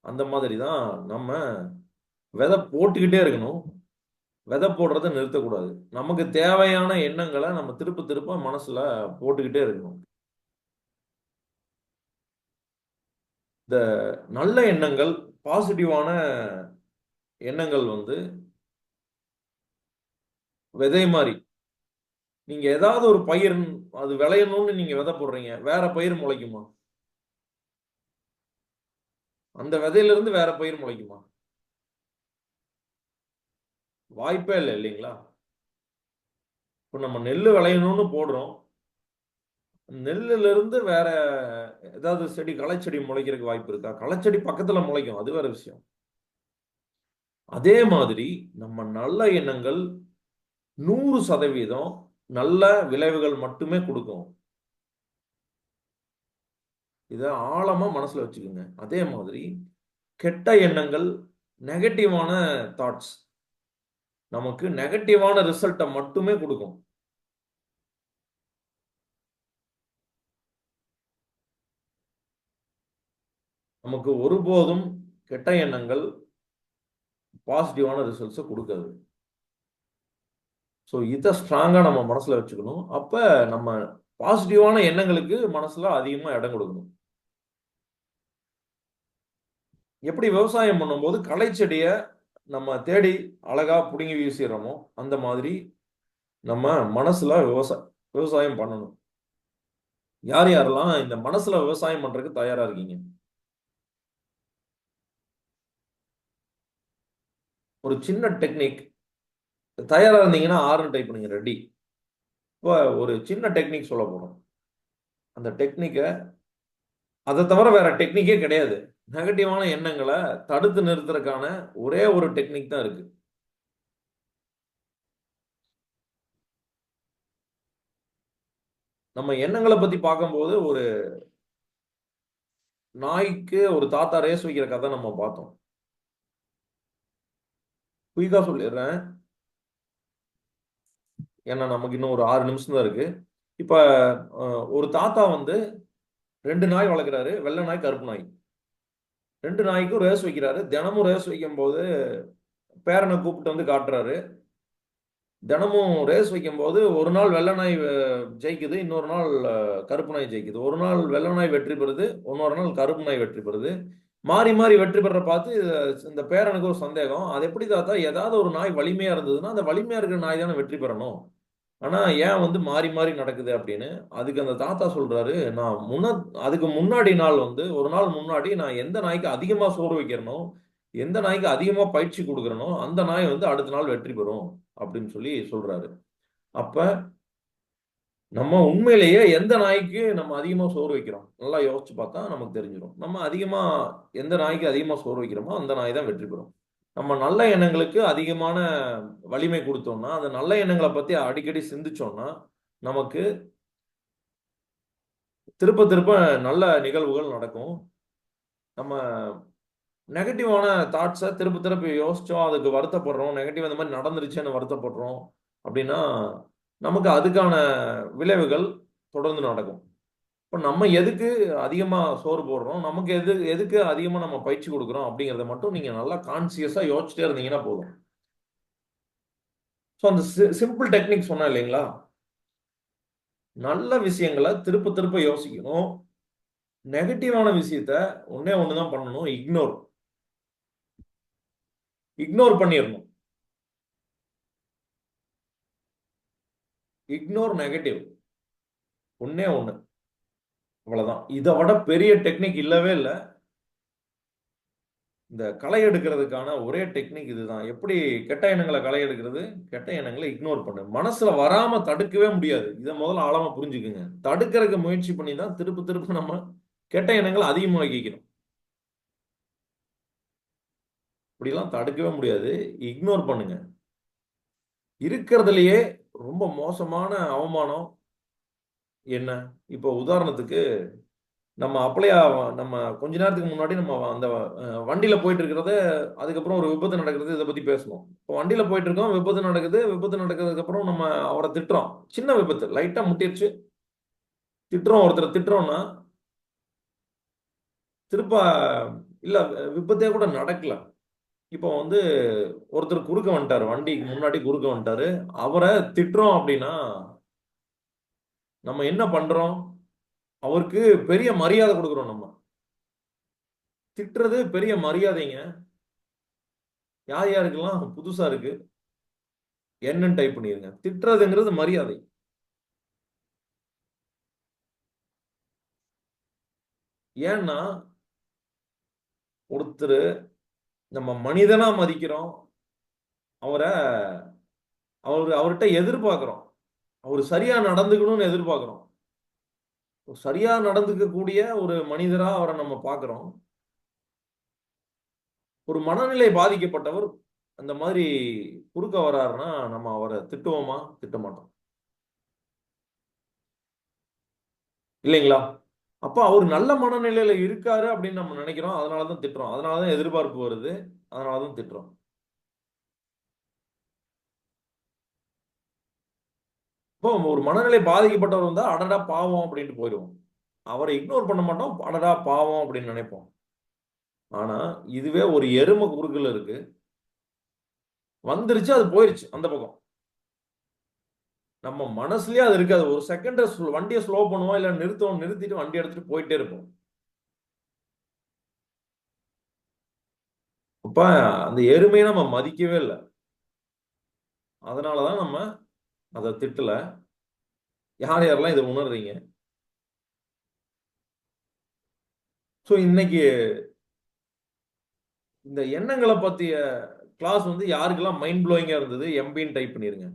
அந்த மாதிரி தான் நம்ம விதை போட்டுக்கிட்டே இருக்கணும். விதை போடுறதை நிறுத்தக்கூடாது. நமக்கு தேவையான எண்ணங்களை நம்ம திருப்ப திருப்ப மனசுல போட்டுக்கிட்டே இருக்கணும். இந்த நல்ல எண்ணங்கள், பாசிட்டிவான எண்ணங்கள் வந்து விதை மாதிரி. நீங்க ஏதாவது ஒரு பயிர் அது விளையணும்னு நீங்க விதை போடுறீங்க, வேற பயிர் முளைக்குமா? அந்த விதையில இருந்து வேற பயிர் முளைக்குமா? வாய்ப்பே இல்லை, இல்லைங்களா? இப்போ நம்ம நெல் விளையணும்னு போடுறோம், நெல்லுல இருந்து வேற ஏதாவது செடி, களைச்செடி முளைக்கிறதுக்கு வாய்ப்பு இருக்கா? களைச்செடி பக்கத்துல முளைக்கும், அது வேற விஷயம். அதே மாதிரி நம்ம நல்ல எண்ணங்கள் 100% நல்ல விளைவுகள் மட்டுமே கொடுக்கும். இத ஆழமா மனசுல வச்சுக்கோங்க. அதே மாதிரி கெட்ட எண்ணங்கள், நெகட்டிவான தாட்ஸ் நமக்கு நெகட்டிவான ரிசல்ட்டை மட்டுமே கொடுக்கும். நமக்கு ஒருபோதும் கெட்ட எண்ணங்கள் பாசிட்டிவான ரிசல்ட்ஸை கொடுக்காது. ஸோ இதை ஸ்ட்ராங்கா நம்ம மனசுல வச்சுக்கணும். அப்ப நம்ம பாசிட்டிவான எண்ணங்களுக்கு மனசுல அதிகமா இடம் கொடுக்கணும். எப்படி விவசாயம் பண்ணும்போது களைச்செடிய நம்ம தேடி அழகா புடுங்கி வீசிடுறோமோ, அந்த மாதிரி நம்ம மனசுல விவசாயம் பண்ணணும். யார் யாரெல்லாம் இந்த மனசுல விவசாயம் பண்றதுக்கு தயாரா இருக்கீங்க? ஒரு சின்ன டெக்னிக். தயாரா இருந்தீங்கன்னா ஆர்னு டைப் பண்ணுங்க, ரெடி. இப்போ ஒரு சின்ன டெக்னிக் சொல்ல போறோம். அந்த டெக்னிக்கை அதை தவிர வேற டெக்னிக்கே கிடையாது. நெகட்டிவான எண்ணங்களை தடுத்து நிறுத்துறதுக்கான ஒரே ஒரு டெக்னிக் தான் இருக்கு. நம்ம எண்ணங்களை பத்தி பார்க்கும்போது ஒரு நாய்க்கு ஒரு தாத்தா ரேஸ் வைக்கிற கதை நம்ம பார்த்தோம். குயிக்கா சொல்லிடுறேன், ஏன்னா நமக்கு இன்னும் ஒரு 6 நிமிஷம் தான் இருக்கு. இப்ப ஒரு தாத்தா வந்து 2 நாய் வளர்க்குறாரு, வெள்ளை நாய், கருப்பு நாய். 2 நாய்க்கும் ரேஸ் வைக்கிறாரு. தினமும் ரேஸ் வைக்கும் போது பேரனை கூப்பிட்டு வந்து காட்டுறாரு. தினமும் ரேஸ் வைக்கும்போது ஒரு நாள் வெள்ளை நாய் ஜெயிக்குது, இன்னொரு நாள் கருப்பு நாய் ஜெயிக்குது. ஒரு நாள் வெள்ளை நாய் வெற்றி பெறுது, இன்னொரு நாள் கருப்பு நாய் வெற்றி பெறுது. மாறி மாறி வெற்றி பெற பார்த்து இந்த பேரனுக்கு ஒரு சந்தேகம், அது எப்படி தாத்தா, ஏதாவது ஒரு நாய் வலிமையா இருந்ததுன்னா அந்த வலிமையா இருக்கிற நாய் தானே வெற்றி பெறணும், ஆனா ஏன் வந்து மாறி மாறி நடக்குது அப்படின்னு. அதுக்கு அந்த தாத்தா சொல்றாரு, நான் அதுக்கு முன்னாடி நாள் வந்து ஒரு நாள் முன்னாடி நான் எந்த நாய்க்கு அதிகமா சோறு வைக்கிறனோ, எந்த நாய்க்கு அதிகமா பயிற்சி கொடுக்குறனோ அந்த நாய் வந்து அடுத்த நாள் வெற்றி பெறும் அப்படின்னு சொல்லி சொல்றாரு. அப்ப நம்ம உண்மையிலேயே எந்த நாய்க்கு நம்ம அதிகமா சோறு வைக்கிறோம் நல்லா யோசிச்சு பார்த்தா நமக்கு தெரிஞ்சிடும். நம்ம அதிகமா எந்த நாய்க்கு அதிகமா சோறு வைக்கிறோமோ அந்த நாய் தான் வெற்றி பெறும். நம்ம நல்ல எண்ணங்களுக்கு அதிகமான வலிமை கொடுத்தோம்னா, அந்த நல்ல எண்ணங்களை பத்தி அடிக்கடி சிந்திச்சோம்னா நமக்கு திருப்ப திருப்ப நல்ல நிகழ்வுகள் நடக்கும். நம்ம நெகட்டிவான தாட்ஸை திருப்ப திருப்ப யோசிச்சோம், அதுக்கு வருத்தப்படுறோம், நெகட்டிவ் இந்த மாதிரி நடந்துருச்சுன்னு வருத்தப்படுறோம் அப்படின்னா நமக்கு அதுக்கான விளைவுகள் தொடர்ந்து நடக்கும். இப்போ நம்ம எதுக்கு அதிகமாக சோறு போடுறோம், நமக்கு எதுக்கு அதிகமாக நம்ம பயிற்சி கொடுக்குறோம் அப்படிங்கிறத மட்டும் நீங்கள் நல்லா கான்சியஸாக யோசிச்சுட்டே இருந்தீங்கன்னா போதும். ஸோ அந்த சிம்பிள் டெக்னிக் சொன்னேன் இல்லைங்களா, நல்ல விஷயங்களை திருப்ப திருப்ப யோசிக்கணும். நெகட்டிவான விஷயத்த ஒன்னே ஒன்று தான் பண்ணணும், இக்னோர் பண்ணிடணும். இக்னோர் நெகட்டிவ், ஒன்னே ஒன்று, அவ்வளவுதான். இதை விட பெரிய டெக்னிக் இல்லவே இல்லை. இந்த களை எடுக்கிறதுக்கான ஒரே டெக்னிக் இதுதான். எப்படி கெட்ட எண்ணங்களை களை எடுக்கிறது, கெட்ட எண்ணங்களை இக்னோர் பண்ணு. மனசுல வராம தடுக்கவே முடியாது. இதை முதல்ல ஆழமா புரிஞ்சுக்குங்க. தடுக்கிறதுக்கு முயற்சி பண்ணி தான் திருப்ப திருப்ப நம்ம கெட்ட எண்ணங்களை அதிகமாக்கிக்கணும். இப்படிலாம் தடுக்கவே முடியாது, இக்னோர் பண்ணுங்க. இருக்கிறதுலயே ரொம்ப மோசமான அவமானம் என்ன? இப்போ உதாரணத்துக்கு நம்ம கொஞ்ச நேரத்துக்கு முன்னாடி நம்ம அந்த வண்டியில போயிட்டு இருக்கிறத, அதுக்கப்புறம் ஒரு விபத்து நடக்கிறது, இதை பத்தி பேசணும். இப்போ வண்டியில போயிட்டு இருக்கோம், விபத்து நடக்குது. விபத்து நடக்கிறதுக்கு அப்புறம் நம்ம அவரை திட்டுறோம். சின்ன விபத்து, லைட்டா முட்டிருச்சு, திட்டுறோம். ஒருத்தரை திட்டுறோம்னா திருப்ப இல்ல, விபத்தே கூட நடக்கல, இப்போ வந்து ஒருத்தர் குறுக்க வந்துட்டாரு, வண்டிக்கு முன்னாடி குறுக்க வந்துட்டாரு, அவரை திட்டுறோம் அப்படின்னா நம்ம என்ன பண்றோம்? அவருக்கு பெரிய மரியாதை கொடுக்குறோம். நம்ம திட்டுறது பெரிய மரியாதைங்க. யார் யாருக்கெல்லாம் புதுசா இருக்கு என்னன்னு டைப் பண்ணிருங்க. திட்டுறதுங்கிறது மரியாதை. ஏன்னா ஒருத்தர் நம்ம மனிதனா மதிக்கிறோம், அவர்கிட்ட எதிர்பார்க்கிறோம், அவர் சரியா நடந்துக்கணும்னு எதிர்பார்க்கிறோம். சரியா நடந்துக்கக்கூடிய ஒரு மனிதரா அவரை நம்ம பார்க்கிறோம். ஒரு மனநிலை பாதிக்கப்பட்டவர் அந்த மாதிரி குறுக்க வர்றாருன்னா நம்ம அவரை திட்டுவோமா? திட்ட மாட்டோம், இல்லைங்களா? அப்ப அவர் நல்ல மனநிலையில இருக்காரு அப்படின்னு நம்ம நினைக்கிறோம், அதனாலதான் திட்டுறோம், அதனாலதான் எதிர்பார்ப்பு வருது, அதனாலதான் திட்டுறோம். இப்போ ஒரு மனநிலை பாதிக்கப்பட்டவர் வந்தா அடடா பாவம் அப்படின்ட்டு போயிடுவோம். அவரை இக்னோர் பண்ண மாட்டோம், அடடா பாவம் அப்படின்னு நினைப்போம். ஆனா இதுவே ஒரு எருமை குறுக்குல இருக்கு, வந்துருச்சு, அது போயிருச்சு அந்த பக்கம், நம்ம மனசுலயே அது இருக்காது. ஒரு செகண்ட் வண்டியை ஸ்லோ பண்ணுவோம், இல்ல நிறுத்திட்டு வண்டி எடுத்துட்டு போயிட்டே இருப்போம். அப்ப அந்த எருமையை நம்ம மதிக்கவே இல்லை, அதனாலதான் நம்ம அதை திட்டல. யார் யாரெல்லாம் இதை உணர்றீங்க? ஸோ இன்னைக்கு இந்த எண்ணங்களை பத்திய கிளாஸ் வந்து யாருக்கெல்லாம் மைண்ட் ப்ளோயிங்கா இருந்தது, எம்பின்னு டைப் பண்ணிருங்க,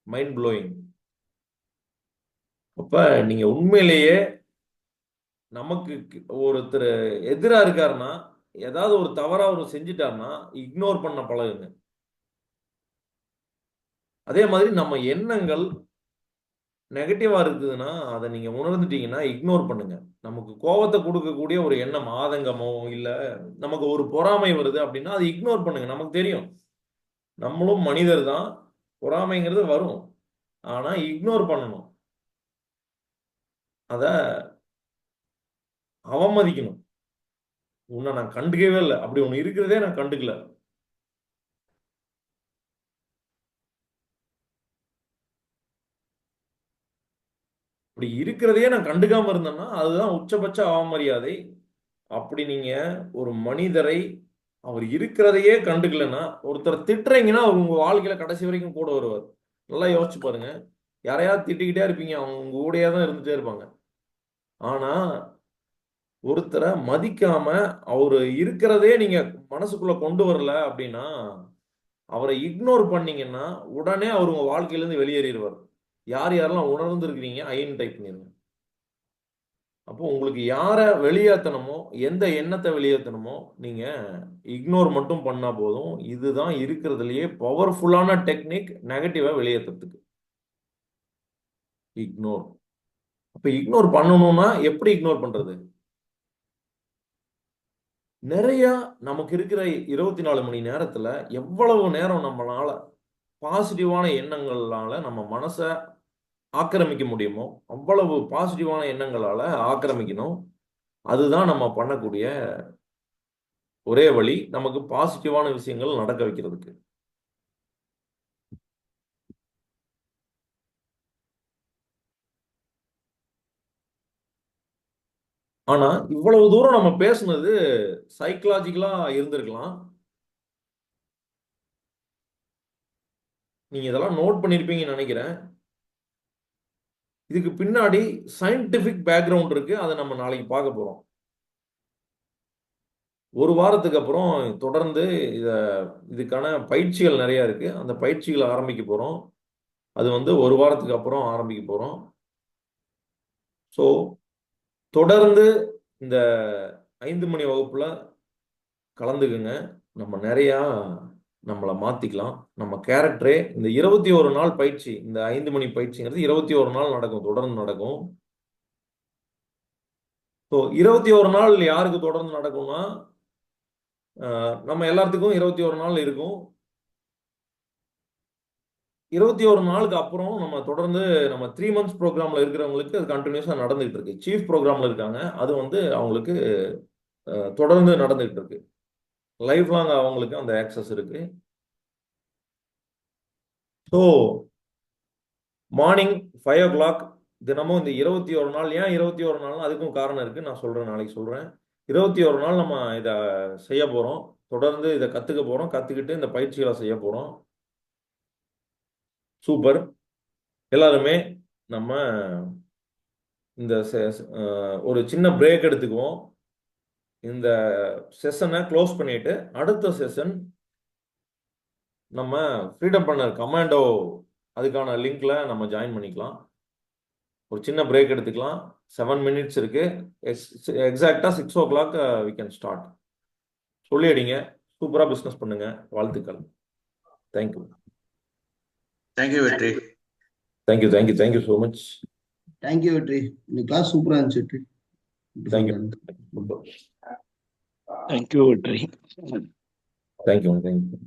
மைண்ட் ப்ளோயிங். அப்ப நீங்க உண்மையிலேயே நமக்கு ஒருத்தர் எதிரா இருக்காருன்னா, ஏதாவது ஒரு தவறா அவர் செஞ்சிட்டாருன்னா இக்னோர் பண்ண பழகுங்க. அதே மாதிரி நம்ம எண்ணங்கள் நெகட்டிவா இருக்குதுன்னா அதை நீங்க உணர்ந்துட்டீங்கன்னா இக்னோர் பண்ணுங்க. நமக்கு கோபத்தை கொடுக்கக்கூடிய ஒரு எண்ணம், ஆதங்கமோ இல்ல நமக்கு ஒரு பொறாமை வருது அப்படின்னா அதை இக்னோர் பண்ணுங்க. நமக்கு தெரியும் நம்மளும் மனிதர் தான், பொறாமைங்கிறது வரும். ஆனா இக்னோர் பண்ணணும், அத அவமதிக்கணும். உன்னை நான் கண்டுக்கவே இல்லை, அப்படி ஒண்ணு இருக்கிறதே நான் கண்டுக்கல. அப்படி இருக்கிறதையே நான் கண்டுக்காம இருந்தேன்னா அதுதான் உச்சபட்ச அவமரியாதை. அப்படி நீங்க ஒரு மனிதரை அவர் இருக்கிறதையே கண்டுக்கலன்னா, ஒருத்தர் திட்டுறீங்கன்னா அவர் உங்க வாழ்க்கையில கடைசி வரைக்கும் கூட வருவார். நல்லா யோசிச்சு பாருங்க. யாரையாவது திட்டிக்கிட்டே இருப்பீங்க, அவங்க உங்க கூடயே தான் இருந்துட்டே இருப்பாங்க. ஆனா ஒருத்தரை மதிக்காம அவரு இருக்கிறதே நீங்க மனசுக்குள்ள கொண்டு வரல அப்படின்னா, அவரை இக்னோர் பண்ணீங்கன்னா உடனே அவர் உங்க வாழ்க்கையில இருந்து வெளியேறிடுவார். யார் யாரெல்லாம் உணர்ந்து இருக்கிறீங்க ஐன்னு டைப் பண்ணிருங்க. அப்போ உங்களுக்கு யாரை வெளியேற்றணுமோ, எந்த எண்ணத்தை வெளியேற்றணுமோ நீங்க இக்னோர் மட்டும் பண்ணா போதும். இதுதான் இருக்கிறதுலயே பவர்ஃபுல்லான டெக்னிக் நெகட்டிவா வெளியேற்றத்துக்கு. இக்னோர். அப்ப இக்னோர் பண்ணணும்னா எப்படி இக்னோர் பண்றது? நிறைய நமக்கு இருக்கிற 24 மணி நேரத்துல எவ்வளவு நேரம் நம்மளால பாசிட்டிவான எண்ணங்களால நம்ம மனசை ஆக்கிரமிக்க முடியுமோ அவ்வளவு பாசிட்டிவான எண்ணங்களால ஆக்கிரமிக்கணும். அதுதான் நம்ம பண்ணக்கூடிய ஒரே வழி, நமக்கு பாசிட்டிவான விஷயங்கள் நடக்க வைக்கிறதுக்கு. ஆனா இவ்வளவு தூரம் நம்ம பேசுனது சைக்கலாஜிக்கலா இருந்திருக்கலாம். நீங்க இதெல்லாம் நோட் பண்ணிருப்பீங்கன்னு நினைக்கிறேன். இதுக்கு பின்னாடி சயின்டிபிக் பேக்ரவுண்ட் இருக்கு. அதை நம்ம நாளைக்கு பார்க்க போறோம். ஒரு வாரத்துக்கு அப்புறம் தொடர்ந்து இதுக்கான பயிற்சிகள் நிறைய இருக்கு. அந்த பயிற்சிகளை ஆரம்பிக்க போறோம். அது ஒரு வாரத்துக்கு அப்புறம் ஆரம்பிக்க போறோம். ஸோ தொடர்ந்து இந்த 5 மணி வகுப்புல கலந்துக்குங்க. நம்ம நிறையா நம்மளை மாத்திக்கலாம். நம்ம கேரக்டரே இந்த 21 நாள் பயிற்சி, இந்த 5 மணி பயிற்சிங்கிறது 21 நாள் நடக்கும், தொடர்ந்து நடக்கும். ஸோ 21 நாள் யாருக்கு தொடர்ந்து நடக்கும்னா, நம்ம எல்லாத்துக்கும் 21 நாள் இருக்கும். 21 நாளுக்கு அப்புறம் நம்ம தொடர்ந்து நம்ம 3 months ப்ரோக்ராம்ல இருக்கிறவங்களுக்கு அது கண்டினியூஸா நடந்துகிட்டு இருக்கு. சீஃப் ப்ரோக்ராம்ல இருக்காங்க, அது அவங்களுக்கு தொடர்ந்து நடந்துகிட்டு இருக்கு. லைஃப் லாங் அவங்களுக்கு அந்த ஆக்சஸ் இருக்கு. ஸோ மார்னிங் 5 o'clock தினமும் இந்த 21 நாள். ஏன் 21 நாள்? அதுக்கும் காரணம் இருக்கு, நான் சொல்றேன், நாளைக்கு சொல்றேன். 21 நாள் நம்ம இதை செய்ய போறோம். தொடர்ந்து இதை கத்துக்க போறோம். கத்துக்கிட்டு இந்த பயிற்சிகளை செய்ய போறோம். சூப்பர். எல்லாருமே நம்ம இந்த ஒரு சின்ன பிரேக் எடுத்துக்குவோம். இந்த செஷனை க்ளோஸ் பண்ணிட்டு அடுத்த செஷன் நம்ம ஃப்ரீடம் பண்ணர் கமாண்டோ, அதுக்கான லிங்க்ல நம்ம ஜாயின் பண்ணிக்கலாம். ஒரு சின்ன பிரேக் எடுத்துக்கலாம். 7 minutes இருக்கு. எக்ஸாக்டா 6 o'clock we can start. சொல்லிடுங்க. சூப்பரா பிசினஸ் பண்ணுங்க. வாழ்த்துக்கள். தேங்க்யூ. தேங்க்யூ வெற்றி. Thank you thank you thank you so much. Thank you வெற்றி. இந்த கிளாஸ் சூப்பரா இருந்துச்சு வெற்றி. Thank you. Thank you, Vetri. Thank you thank you.